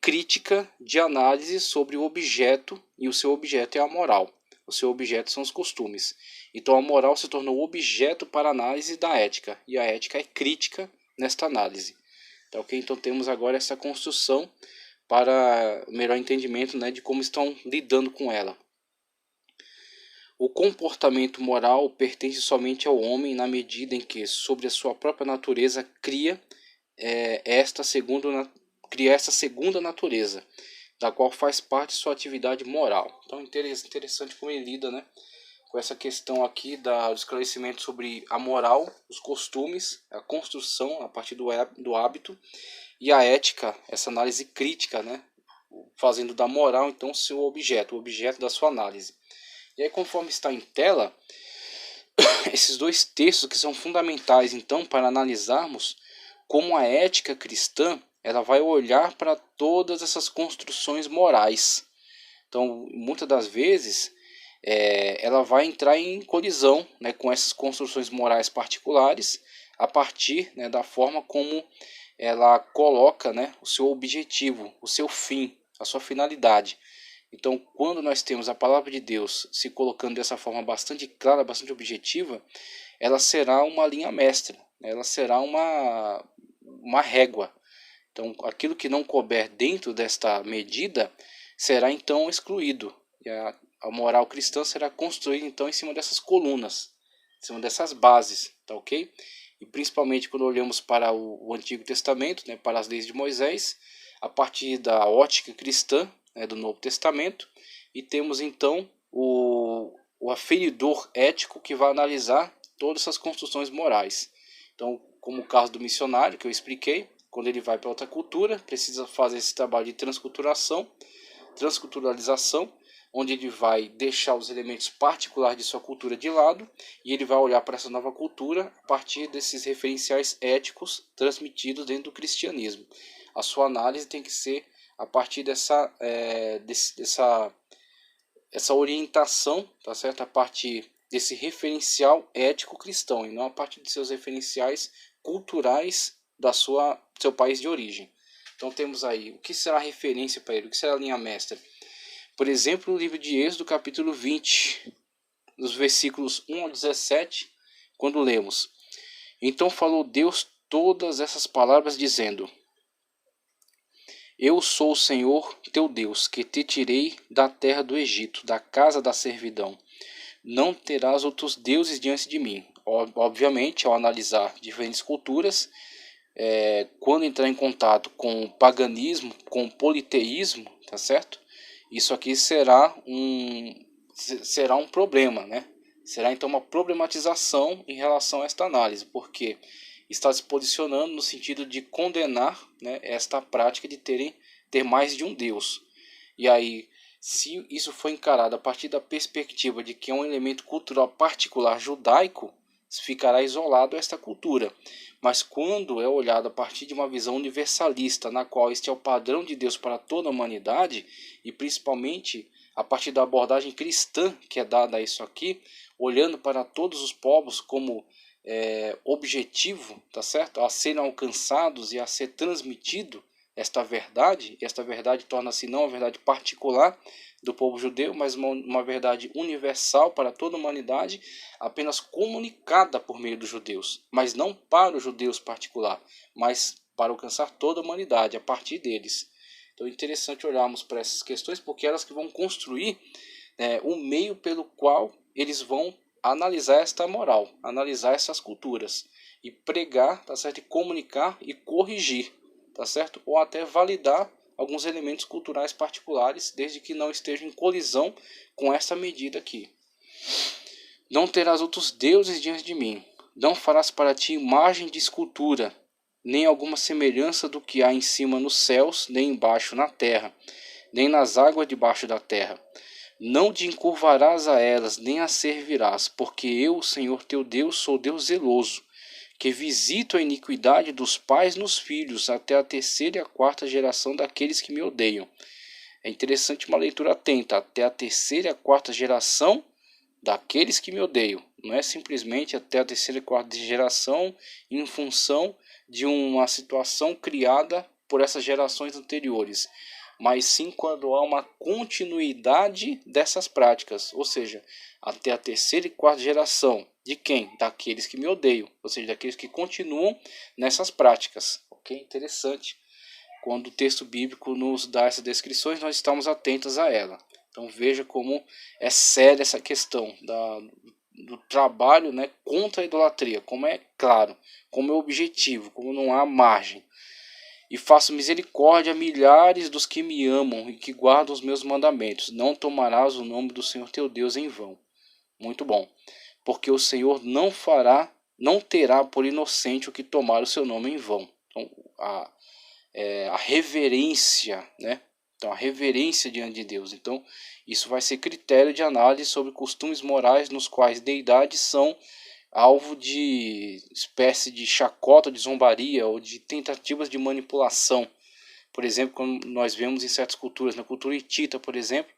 crítica de análise sobre o objeto, e o seu objeto é a moral. O seu objeto são os costumes. Então a moral se tornou objeto para análise da ética, e a ética é crítica nesta análise. Tá, ok? Então temos agora essa construção para melhor entendimento, né, de como estão lidando com ela. O comportamento moral pertence somente ao homem na medida em que, sobre a sua própria natureza, cria esta segunda natureza, da qual faz parte sua atividade moral. Então interessante como ele lida, né, com essa questão aqui do esclarecimento sobre a moral, os costumes, a construção a partir do hábito, e a ética, essa análise crítica, né, fazendo da moral então seu objeto, o objeto da sua análise. E aí, conforme está em tela, esses dois textos que são fundamentais então para analisarmos como a ética cristã ela vai olhar para todas essas construções morais. Então, muitas das vezes, ela vai entrar em colisão, né, com essas construções morais particulares, a partir, né, da forma como ela coloca, né, o seu objetivo, o seu fim, a sua finalidade. Então, quando nós temos a palavra de Deus se colocando dessa forma bastante clara, bastante objetiva, ela será uma linha mestra, né, ela será uma régua. Então, aquilo que não couber dentro desta medida será então excluído. E a moral cristã será construída então em cima dessas colunas, em cima dessas bases, tá ok? E principalmente quando olhamos para o Antigo Testamento, né, para as leis de Moisés, a partir da ótica cristã, né, do Novo Testamento, e temos então o aferidor ético que vai analisar todas essas construções morais. Então, como o caso do missionário que eu expliquei, quando ele vai para outra cultura, precisa fazer esse trabalho de transculturalização, onde ele vai deixar os elementos particulares de sua cultura de lado e ele vai olhar para essa nova cultura a partir desses referenciais éticos transmitidos dentro do cristianismo. A sua análise tem que ser a partir dessa orientação, tá certo? A partir desse referencial ético cristão e não a partir de seus referenciais culturais do seu país de origem. Então temos aí o que será referência para ele, o que será a linha mestra. Por exemplo, no livro de Êxodo, capítulo 20, nos versículos 1 ao 17, quando lemos: Então falou Deus todas essas palavras, dizendo: Eu sou o Senhor teu Deus, que te tirei da terra do Egito, da casa da servidão. Não terás outros deuses diante de mim. Obviamente, ao analisar diferentes culturas, quando entrar em contato com o paganismo, com o politeísmo, tá certo? Isso aqui será um problema, né? Será então uma problematização em relação a esta análise, porque está se posicionando no sentido de condenar, né, esta prática de ter mais de um Deus. E aí, se isso for encarado a partir da perspectiva de que é um elemento cultural particular judaico, ficará isolado a esta cultura. Mas quando é olhado a partir de uma visão universalista, na qual este é o padrão de Deus para toda a humanidade, e principalmente a partir da abordagem cristã que é dada a isso aqui, olhando para todos os povos como objetivo, tá certo? A serem alcançados e a ser transmitido esta verdade, e esta verdade torna-se não uma verdade particular do povo judeu, mas uma verdade universal para toda a humanidade, apenas comunicada por meio dos judeus, mas não para os judeus particular, mas para alcançar toda a humanidade a partir deles. Então é interessante olharmos para essas questões, porque elas que vão construir o meio pelo qual eles vão analisar esta moral, analisar essas culturas e pregar, tá certo? E comunicar e corrigir, tá certo? Ou até validar alguns elementos culturais particulares, desde que não estejam em colisão com essa medida aqui. Não terás outros deuses diante de mim. Não farás para ti imagem de escultura, nem alguma semelhança do que há em cima nos céus, nem embaixo na terra, nem nas águas debaixo da terra. Não te encurvarás a elas, nem as servirás, porque eu, Senhor teu Deus, sou Deus zeloso, que visito a iniquidade dos pais nos filhos, até a terceira e a quarta geração daqueles que me odeiam, É interessante uma leitura atenta, até a terceira e a quarta geração daqueles que me odeiam. Não é simplesmente até a terceira e quarta geração em função de uma situação criada por essas gerações anteriores, mas sim quando há uma continuidade dessas práticas, ou seja, até a terceira e quarta geração de quem? Daqueles que me odeiam, ou seja, daqueles que continuam nessas práticas. Ok? Interessante. Quando o texto bíblico nos dá essas descrições, nós estamos atentos a ela. Então veja como é séria essa questão do trabalho, né, contra a idolatria, como é claro, como é objetivo, como não há margem. E faço misericórdia a milhares dos que me amam e que guardam os meus mandamentos. Não tomarás o nome do Senhor teu Deus em vão. Muito bom. Porque o Senhor não terá por inocente o que tomar o seu nome em vão. Então, a reverência, né? Então, a reverência diante de Deus. Então, isso vai ser critério de análise sobre costumes morais nos quais deidades são alvo de espécie de chacota, de zombaria ou de tentativas de manipulação. Por exemplo, como nós vemos em certas culturas, na cultura hitita, por exemplo,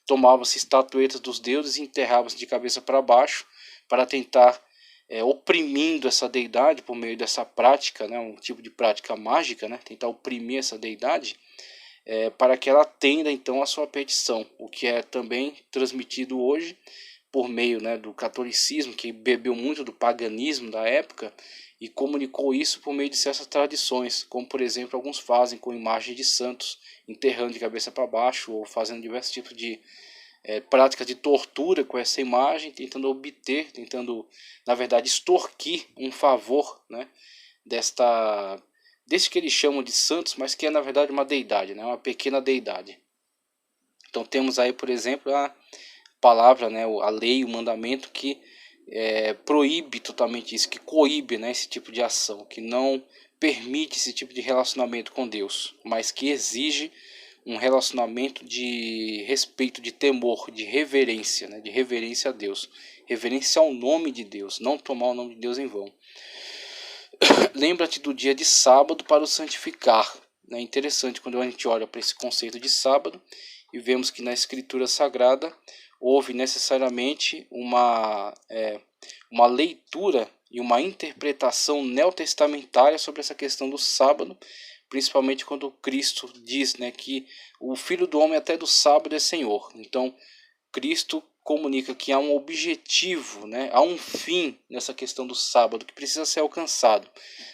tomavam-se estatuetas dos deuses e enterravam-se de cabeça para baixo para tentar oprimindo essa deidade por meio dessa prática, né, um tipo de prática mágica, né, tentar oprimir essa deidade para que ela atenda então a sua petição, o que é também transmitido hoje por meio, né, do catolicismo, que bebeu muito do paganismo da época e comunicou isso por meio de certas tradições, como por exemplo alguns fazem com imagens de santos, enterrando de cabeça para baixo ou fazendo diversos tipos de práticas de tortura com essa imagem, tentando obter, tentando na verdade extorquir um favor, né, desse que eles chamam de santos, mas que é na verdade uma deidade, né, uma pequena deidade. Então temos aí, por exemplo, a palavra, né, a lei, o mandamento que proíbe totalmente isso, que coíbe, né, esse tipo de ação, que não permite esse tipo de relacionamento com Deus, mas que exige um relacionamento de respeito, de temor, de reverência, né, de reverência a Deus, reverência ao nome de Deus, não tomar o nome de Deus em vão. Lembra-te do dia de sábado para o santificar. É interessante quando a gente olha para esse conceito de sábado e vemos que na Escritura Sagrada houve necessariamente uma leitura e uma interpretação neotestamentária sobre essa questão do sábado, principalmente quando Cristo diz, né, que o Filho do Homem até do sábado é Senhor. Então, Cristo comunica que há um objetivo, né, há um fim nessa questão do sábado que precisa ser alcançado,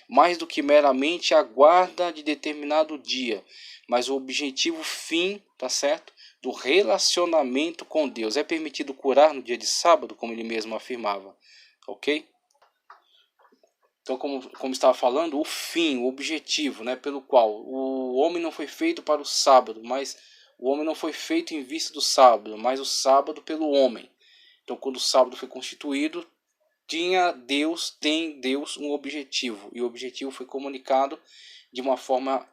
mais do que meramente a guarda de determinado dia, mas o objetivo fim, tá certo? Do relacionamento com Deus. É permitido curar no dia de sábado, como ele mesmo afirmava, ok? Então, como estava falando, o fim, o objetivo, né, pelo qual o homem não foi feito para o sábado, mas o homem não foi feito em vista do sábado, mas o sábado pelo homem. Então, quando o sábado foi constituído, tem Deus um objetivo, e o objetivo foi comunicado de uma forma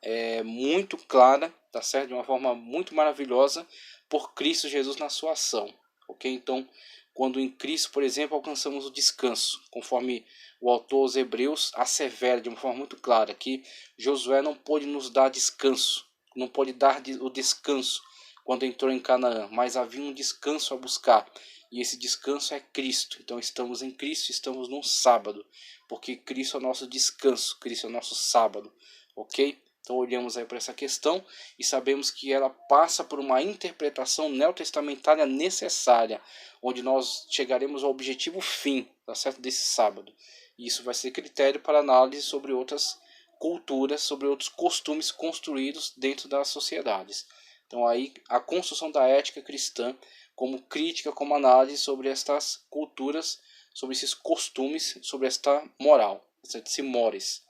muito clara, tá certo? De uma forma muito maravilhosa por Cristo Jesus na sua ação, ok? Então, quando em Cristo, por exemplo, alcançamos o descanso, conforme o autor aos Hebreus assevera de uma forma muito clara que Josué não pôde nos dar descanso, não pôde dar o descanso quando entrou em Canaã, mas havia um descanso a buscar, e esse descanso é Cristo. Então estamos em Cristo, estamos num sábado, porque Cristo é o nosso descanso, Cristo é o nosso sábado, ok? Então olhamos aí para essa questão e sabemos que ela passa por uma interpretação neotestamentária necessária, onde nós chegaremos ao objetivo fim, tá certo, desse sábado. E isso vai ser critério para análise sobre outras culturas, sobre outros costumes construídos dentro das sociedades. Então aí a construção da ética cristã como crítica, como análise sobre estas culturas, sobre esses costumes, sobre esta moral, esse mores.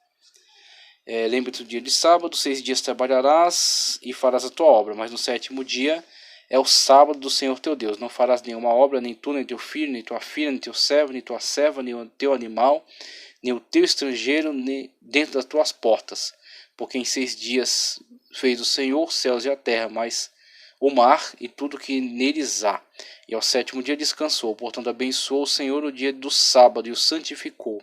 Lembra-te do dia de sábado, 6 dias trabalharás e farás a tua obra, mas no sétimo dia é o sábado do Senhor teu Deus. Não farás nenhuma obra, nem tu, nem teu filho, nem tua filha, nem teu servo, nem tua serva, nem o teu animal, nem o teu estrangeiro, nem dentro das tuas portas. Porque em 6 dias fez o Senhor os céus e a terra, mas o mar e tudo que neles há. E ao sétimo dia descansou. Portanto, abençoou o Senhor o dia do sábado e o santificou.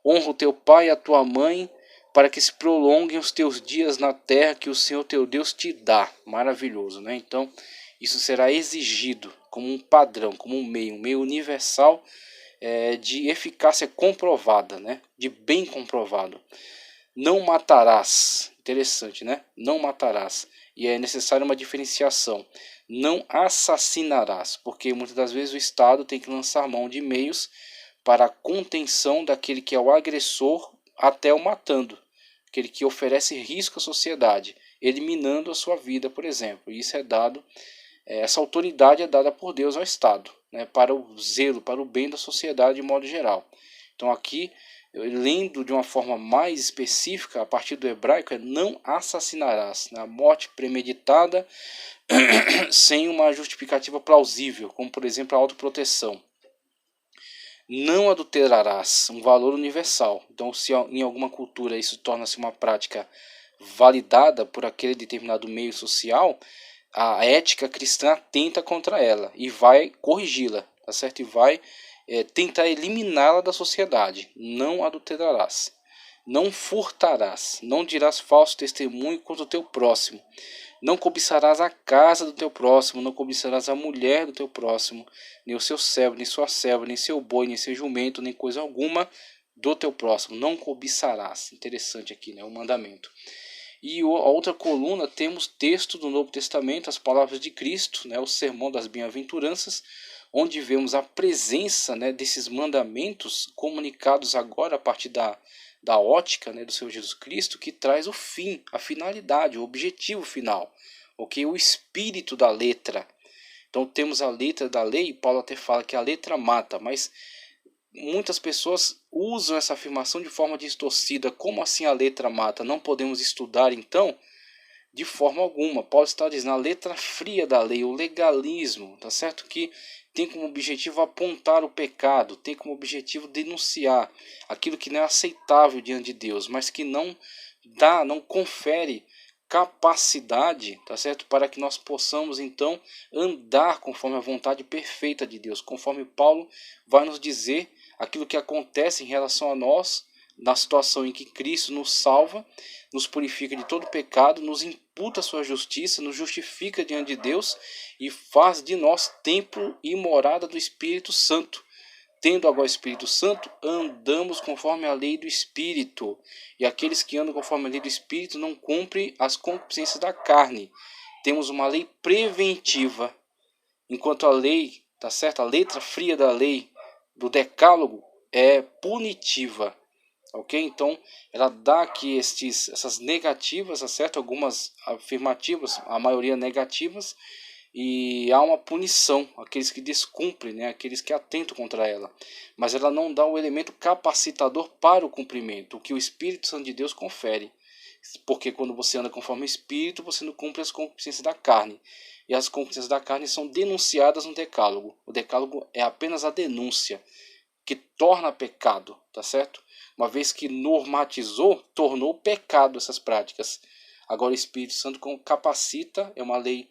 Honra o teu pai e a tua mãe, para que se prolonguem os teus dias na terra que o Senhor teu Deus te dá. Maravilhoso, né? Então, isso será exigido como um padrão, como um meio universal de eficácia comprovada, né? De bem comprovado. Não matarás. Interessante, né? Não matarás. E é necessária uma diferenciação. Não assassinarás, porque muitas das vezes o Estado tem que lançar mão de meios para a contenção daquele que é o agressor até o matando. Aquele que oferece risco à sociedade, eliminando a sua vida, por exemplo. E isso é dado, essa autoridade é dada por Deus ao Estado, né, para o zelo, para o bem da sociedade de modo geral. Então aqui, lendo de uma forma mais específica, a partir do hebraico, é não assassinarás, né, a morte premeditada sem uma justificativa plausível, como por exemplo a autoproteção. Não adulterarás, um valor universal. Então, se em alguma cultura isso torna-se uma prática validada por aquele determinado meio social, a ética cristã atenta contra ela e vai corrigi-la, tá certo? E vai tentar eliminá-la da sociedade. Não adulterarás. Não furtarás. Não dirás falso testemunho contra o teu próximo. Não cobiçarás a casa do teu próximo, não cobiçarás a mulher do teu próximo, nem o seu servo, nem sua serva, nem seu boi, nem seu jumento, nem coisa alguma do teu próximo. Não cobiçarás. Interessante aqui, né? O mandamento. E a outra coluna temos texto do Novo Testamento, as palavras de Cristo, né? O sermão das bem-aventuranças, onde vemos a presença, né, desses mandamentos comunicados agora a partir da ótica, né, do Senhor Jesus Cristo, que traz o fim, a finalidade, o objetivo final, ok? O espírito da letra. Então temos a letra da lei, e Paulo até fala que a letra mata, mas muitas pessoas usam essa afirmação de forma distorcida. Como assim a letra mata? Não podemos estudar então? De forma alguma. Paulo está dizendo a letra fria da lei, o legalismo, tá certo? Que tem como objetivo apontar o pecado, tem como objetivo denunciar aquilo que não é aceitável diante de Deus, mas que não confere capacidade, tá certo? Para que nós possamos então andar conforme a vontade perfeita de Deus, conforme Paulo vai nos dizer aquilo que acontece em relação a nós na situação em que Cristo nos salva, nos purifica de todo pecado, nos imputa a sua justiça, nos justifica diante de Deus e faz de nós templo e morada do Espírito Santo. Tendo agora o Espírito Santo, andamos conforme a lei do Espírito. E aqueles que andam conforme a lei do Espírito não cumprem as concupiscências da carne. Temos uma lei preventiva, enquanto a lei, tá certo? A letra fria da lei do decálogo é punitiva. Ok? Então, ela dá aqui essas negativas, tá certo? Algumas afirmativas, a maioria negativas, e há uma punição àqueles que descumprem, né? Aqueles que atentam contra ela. Mas ela não dá o elemento capacitador para o cumprimento, o que o Espírito Santo de Deus confere. Porque quando você anda conforme o Espírito, você não cumpre as concupiscências da carne. E as concupiscências da carne são denunciadas no decálogo. O decálogo é apenas a denúncia que torna pecado, tá certo? Uma vez que normatizou, tornou pecado essas práticas. Agora o Espírito Santo capacita, é uma lei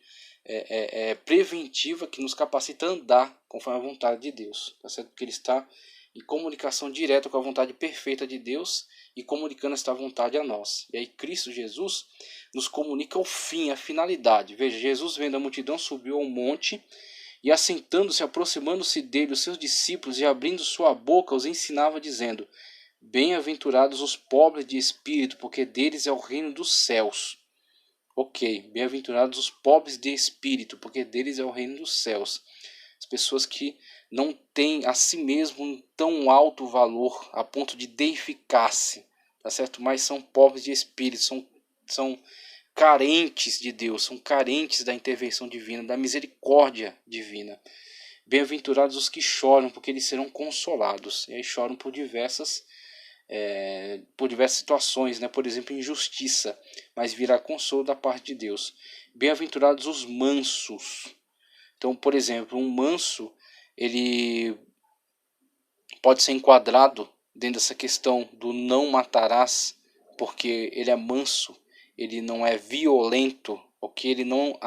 preventiva que nos capacita a andar conforme a vontade de Deus, tá certo? Porque ele está em comunicação direta com a vontade perfeita de Deus e comunicando esta vontade a nós. E aí Cristo Jesus nos comunica o fim, a finalidade. Veja, Jesus vendo a multidão subiu ao monte e assentando-se, aproximando-se dele, os seus discípulos, e abrindo sua boca, os ensinava, dizendo: Bem-aventurados os pobres de espírito, porque deles é o reino dos céus. Ok, bem-aventurados os pobres de espírito, porque deles é o reino dos céus. As pessoas que não têm a si mesmo um tão alto valor a ponto de deificar-se, tá certo? Mas são pobres de espírito, são carentes de Deus, são carentes da intervenção divina, da misericórdia divina. Bem-aventurados os que choram, porque eles serão consolados. E aí choram por diversas situações, né? Por exemplo, injustiça, mas virá consolo da parte de Deus. Bem-aventurados os mansos. Então, por exemplo, um manso, ele pode ser enquadrado dentro dessa questão do não matarás, porque ele é manso, ele não é violento, porque ele não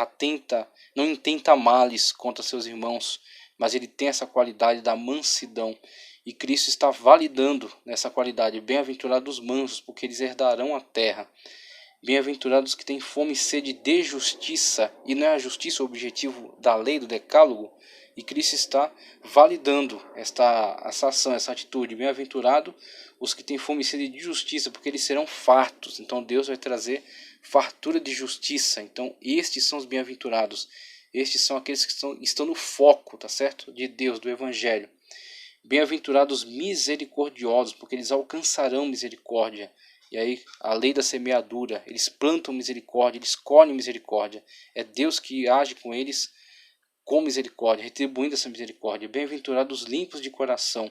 intenta males contra seus irmãos, mas ele tem essa qualidade da mansidão. E Cristo está validando nessa qualidade. Bem-aventurados os mansos, porque eles herdarão a terra. Bem-aventurados que têm fome e sede de justiça. E não é a justiça o objetivo da lei do decálogo? E Cristo está validando essa ação, essa atitude. Bem-aventurado os que têm fome e sede de justiça, porque eles serão fartos. Então Deus vai trazer fartura de justiça. Então estes são os bem-aventurados. Estes são aqueles que estão no foco, tá certo? De Deus, do Evangelho. Bem-aventurados misericordiosos, porque eles alcançarão misericórdia. E aí, a lei da semeadura, eles plantam misericórdia, eles colhem misericórdia. É Deus que age com eles com misericórdia, retribuindo essa misericórdia. Bem-aventurados os limpos de coração,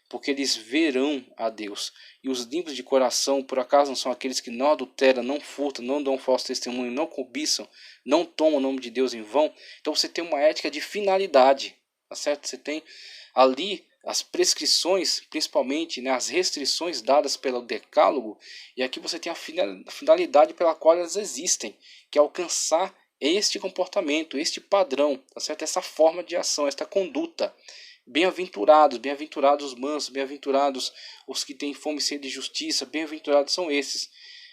porque eles verão a Deus. E os limpos de coração, por acaso, não são aqueles que não adulteram, não furtam, não dão falso testemunho, não cobiçam, não tomam o nome de Deus em vão? Então você tem uma ética de finalidade, tá certo? Você tem ali as prescrições, principalmente, né, as restrições dadas pelo decálogo, e aqui você tem a finalidade pela qual elas existem, que é alcançar este comportamento, este padrão, tá certo? Essa forma de ação, esta conduta. Bem-aventurados, bem-aventurados os mansos, bem-aventurados os que têm fome e sede de justiça, bem-aventurados são esses.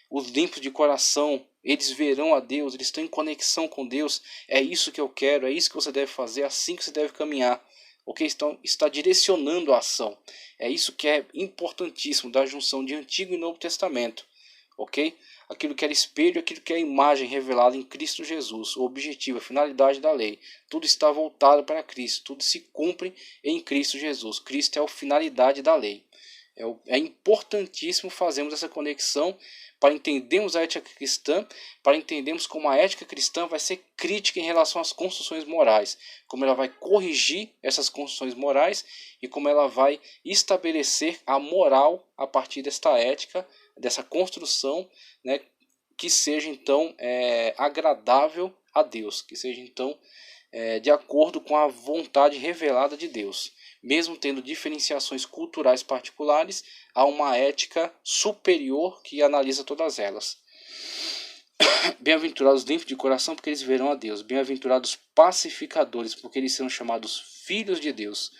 Os limpos de coração, eles verão a Deus, eles estão em conexão com Deus. É isso que eu quero, é isso que você deve fazer, é assim que você deve caminhar. Ok? Então, está direcionando a ação. É isso que é importantíssimo da junção de Antigo e Novo Testamento. Ok? Aquilo que era espelho, aquilo que é a imagem revelada em Cristo Jesus. O objetivo, a finalidade da lei. Tudo está voltado para Cristo. Tudo se cumpre em Cristo Jesus. Cristo é a finalidade da lei. É importantíssimo fazermos essa conexão para entendermos a ética cristã, para entendermos como a ética cristã vai ser crítica em relação às construções morais, como ela vai corrigir essas construções morais e como ela vai estabelecer a moral a partir desta ética, dessa construção, né, que seja então agradável a Deus, que seja então de acordo com a vontade revelada de Deus. Mesmo tendo diferenciações culturais particulares, há uma ética superior que analisa todas elas. Bem-aventurados limpos de coração, porque eles verão a Deus. Bem-aventurados pacificadores, porque eles serão chamados filhos de Deus.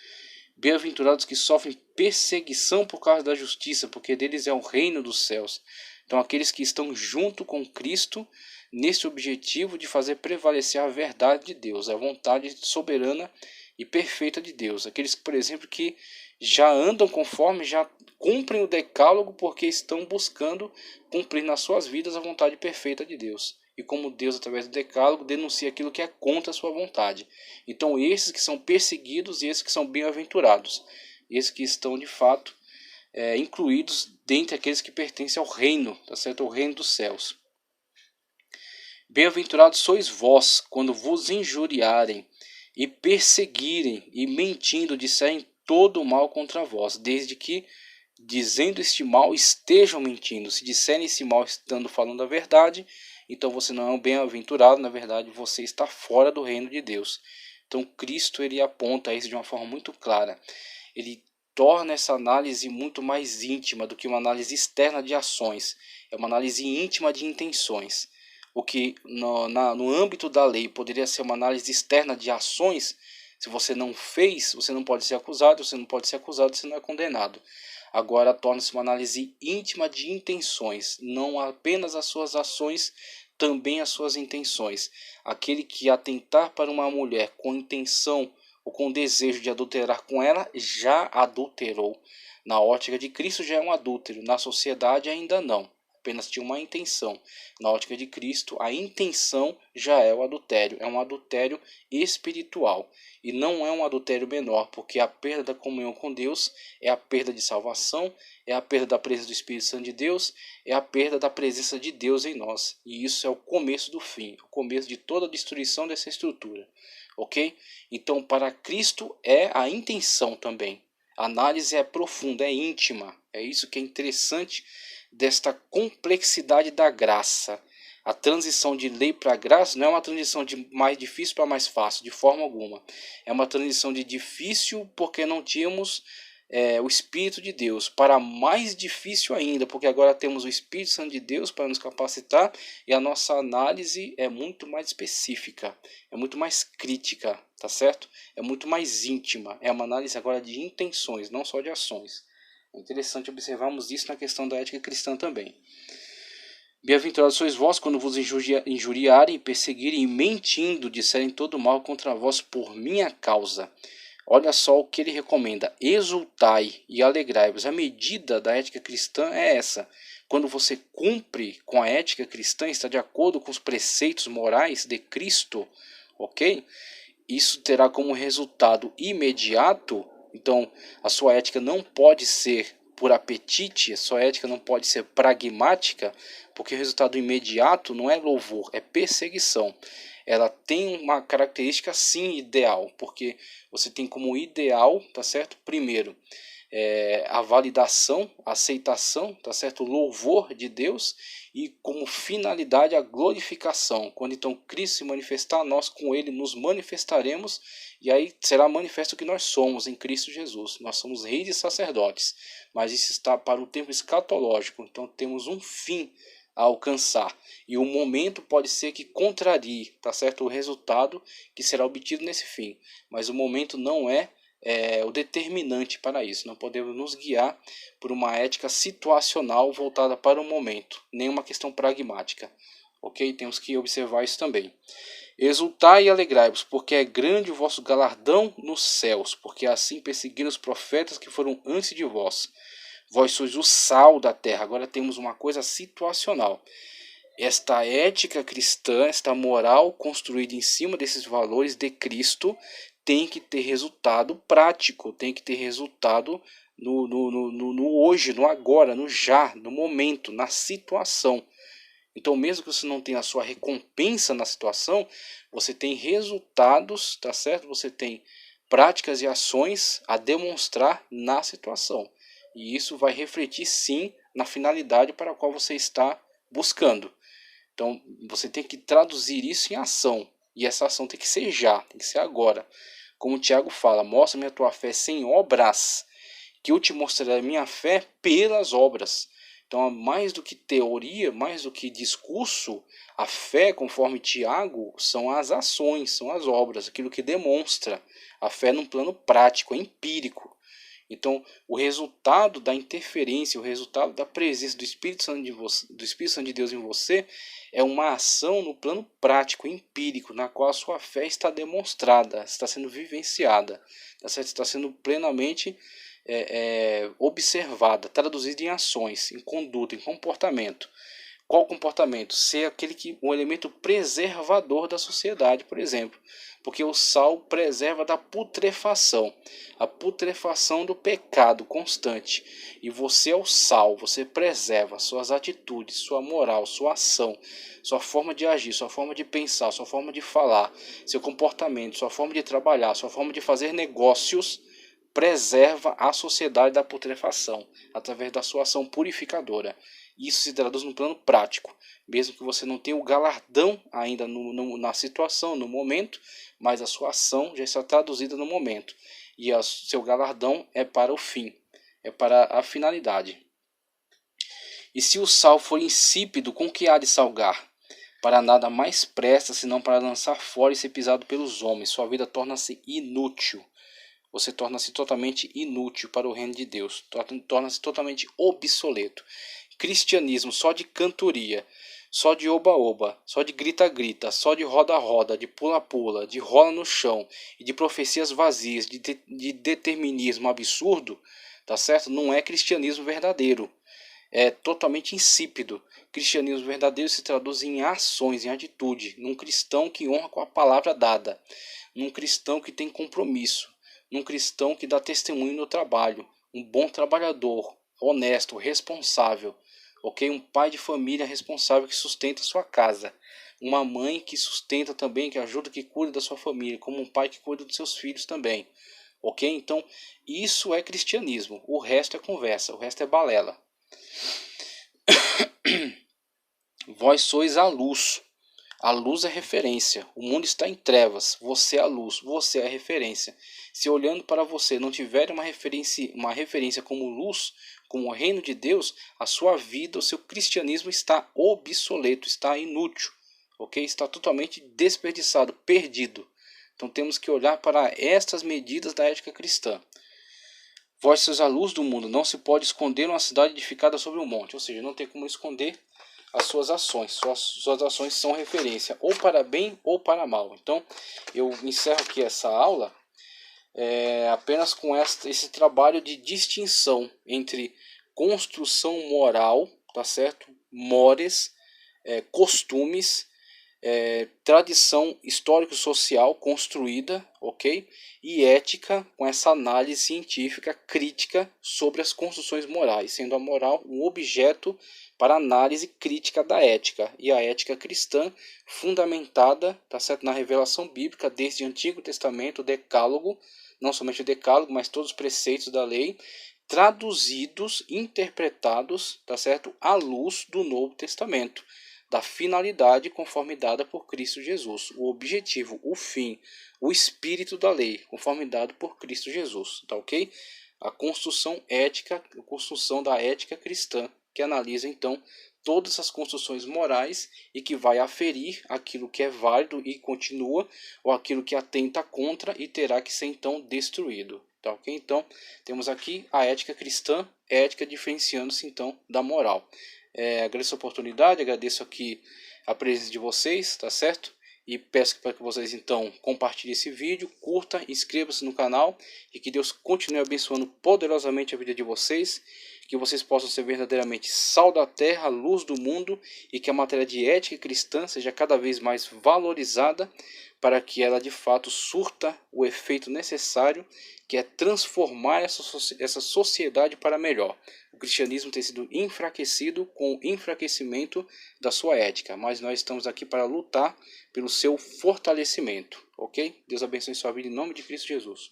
Bem-aventurados que sofrem perseguição por causa da justiça, porque deles é o reino dos céus. Então, aqueles que estão junto com Cristo nesse objetivo de fazer prevalecer a verdade de Deus, a vontade soberana e perfeita de Deus. Aqueles, por exemplo, que já andam conforme, já cumprem o decálogo porque estão buscando cumprir nas suas vidas a vontade perfeita de Deus. E como Deus, através do decálogo, denuncia aquilo que é contra a sua vontade. Então, esses que são perseguidos e esses que são bem-aventurados. Esses que estão, de fato, incluídos dentre aqueles que pertencem ao reino, tá certo? Ao reino dos céus. Bem-aventurados sois vós, quando vos injuriarem e perseguirem e mentindo disserem todo o mal contra vós, desde que, dizendo este mal, estejam mentindo. Se disserem esse mal estando falando a verdade, então você não é um bem-aventurado, na verdade você está fora do reino de Deus. Então Cristo ele aponta isso de uma forma muito clara. Ele torna essa análise muito mais íntima do que uma análise externa de ações. É uma análise íntima de intenções. O que no âmbito da lei poderia ser uma análise externa de ações, se você não fez, você não pode ser acusado, você não pode ser acusado, você não é condenado. Agora torna-se uma análise íntima de intenções, não apenas as suas ações, também as suas intenções. Aquele que atentar para uma mulher com intenção ou com desejo de adulterar com ela, já adulterou. Na ótica de Cristo já é um adúltero, na sociedade ainda não. Apenas tinha uma intenção. Na ótica de Cristo, a intenção já é o adultério. É um adultério espiritual. E não é um adultério menor, porque a perda da comunhão com Deus é a perda de salvação, é a perda da presença do Espírito Santo de Deus, é a perda da presença de Deus em nós. E isso é o começo do fim, o começo de toda a destruição dessa estrutura. Ok? Então, para Cristo é a intenção também. A análise é profunda, é íntima. É isso que é interessante desta complexidade da graça. A transição de lei para graça não é uma transição de mais difícil para mais fácil, de forma alguma. É uma transição de difícil porque não tínhamos o Espírito de Deus, para mais difícil ainda, porque agora temos o Espírito Santo de Deus para nos capacitar e a nossa análise é muito mais específica, é muito mais crítica, tá certo? É muito mais íntima, é uma análise agora de intenções, não só de ações. É interessante observarmos isso na questão da ética cristã também. Bem-aventurados sois vós quando vos injuriarem, perseguirem e mentindo disserem todo mal contra vós por minha causa. Olha só o que ele recomenda: exultai e alegrai-vos. A medida da ética cristã é essa. Quando você cumpre com a ética cristã, está de acordo com os preceitos morais de Cristo, ok? Isso terá como resultado imediato. Então, a sua ética não pode ser por apetite, a sua ética não pode ser pragmática, porque o resultado imediato não é louvor, é perseguição. Ela tem uma característica sim ideal, porque você tem como ideal, tá certo? Primeiro, a validação, a aceitação, tá certo? O louvor de Deus, e como finalidade a glorificação. Quando então Cristo se manifestar, nós com ele nos manifestaremos, e aí será manifesto que nós somos em Cristo Jesus. Nós somos reis e sacerdotes, mas isso está para o tempo escatológico, então temos um fim a alcançar, e o momento pode ser que contrarie, tá certo? O resultado que será obtido nesse fim, mas o momento não é o determinante para isso. Não podemos nos guiar por uma ética situacional voltada para o momento, nem uma questão pragmática, ok? Temos que observar isso também. Exultai e alegrai-vos, porque é grande o vosso galardão nos céus, porque assim perseguiram os profetas que foram antes de vós. Vós sois o sal da terra. Agora temos uma coisa situacional. Esta ética cristã, esta moral construída em cima desses valores de Cristo, tem que ter resultado prático, tem que ter resultado no hoje, no agora, no já, no momento, na situação. Então, mesmo que você não tenha a sua recompensa na situação, você tem resultados, tá certo? Você tem práticas e ações a demonstrar na situação. E isso vai refletir sim na finalidade para a qual você está buscando. Então, você tem que traduzir isso em ação. E essa ação tem que ser já, tem que ser agora. Como o Tiago fala: mostra-me a tua fé sem obras, que eu te mostrarei a minha fé pelas obras. Então, mais do que teoria, mais do que discurso, a fé, conforme Tiago, são as ações, são as obras, aquilo que demonstra a fé num plano prático, empírico. Então, o resultado da interferência, o resultado da presença do Espírito Santo de Deus em você é uma ação no plano prático, empírico, na qual a sua fé está demonstrada, está sendo vivenciada, está sendo plenamente observada, traduzida em ações, em conduta, em comportamento. Qual comportamento? Ser um elemento preservador da sociedade, por exemplo. Porque o sal preserva da putrefação, a putrefação do pecado constante. E você é o sal, você preserva suas atitudes, sua moral, sua ação, sua forma de agir, sua forma de pensar, sua forma de falar, seu comportamento, sua forma de trabalhar, sua forma de fazer negócios. Preserva a sociedade da putrefação através da sua ação purificadora. Isso se traduz no plano prático, mesmo que você não tenha o galardão ainda na situação, no momento, mas a sua ação já está traduzida no momento, e o seu galardão é para o fim, é para a finalidade. E se o sal for insípido, com que há de salgar? Para nada mais presta, senão para lançar fora e ser pisado pelos homens. Sua vida torna-se inútil. Você torna-se totalmente inútil para o reino de Deus, torna-se totalmente obsoleto. Cristianismo só de cantoria, só de oba-oba, só de grita-grita, só de roda-roda, de pula-pula, de rola no chão e de profecias vazias, de determinismo absurdo, tá certo? Não é cristianismo verdadeiro. É totalmente insípido. Cristianismo verdadeiro se traduz em ações, em atitude, num cristão que honra com a palavra dada, num cristão que tem compromisso, num cristão que dá testemunho no trabalho, um bom trabalhador, honesto, responsável, ok? Um pai de família responsável que sustenta sua casa, uma mãe que sustenta também, que ajuda, que cuida da sua família, como um pai que cuida dos seus filhos também, ok? Então, isso é cristianismo, o resto é conversa, o resto é balela. Vós sois a luz. A luz é referência. O mundo está em trevas. Você é a luz. Você é a referência. Se olhando para você não tiver uma referência como luz, como o reino de Deus, a sua vida, o seu cristianismo está obsoleto, está inútil, ok? Está totalmente desperdiçado, perdido. Então temos que olhar para estas medidas da ética cristã. Vós sois a luz do mundo, não se pode esconder uma cidade edificada sobre um monte. Ou seja, não tem como esconder as suas ações. Suas ações são referência ou para bem ou para mal. Então eu encerro aqui essa aula apenas com esse trabalho de distinção entre construção moral, tá certo? Mores, costumes, tradição histórico-social construída, ok? E ética, com essa análise científica crítica sobre as construções morais, sendo a moral um objeto para análise crítica da ética, e a ética cristã fundamentada, tá certo, na revelação bíblica desde o Antigo Testamento, o Decálogo, não somente o Decálogo, mas todos os preceitos da lei, traduzidos, interpretados, tá certo, à luz do Novo Testamento, da finalidade conforme dada por Cristo Jesus, o objetivo, o fim, o espírito da lei, conforme dado por Cristo Jesus, tá ok? A construção ética, a construção da ética cristã, que analisa então todas as construções morais e que vai aferir aquilo que é válido e continua, ou aquilo que atenta contra e terá que ser então destruído. Tá ok? Então, temos aqui a ética cristã, ética diferenciando-se então da moral. Agradeço a oportunidade, agradeço aqui a presença de vocês, tá certo? E peço para que vocês então compartilhem esse vídeo, curta, inscreva-se no canal e que Deus continue abençoando poderosamente a vida de vocês, que vocês possam ser verdadeiramente sal da terra, luz do mundo e que a matéria de ética cristã seja cada vez mais valorizada para que ela de fato surta o efeito necessário, que é transformar essa sociedade para melhor. O cristianismo tem sido enfraquecido com o enfraquecimento da sua ética, mas nós estamos aqui para lutar pelo seu fortalecimento, ok? Deus abençoe sua vida em nome de Cristo Jesus.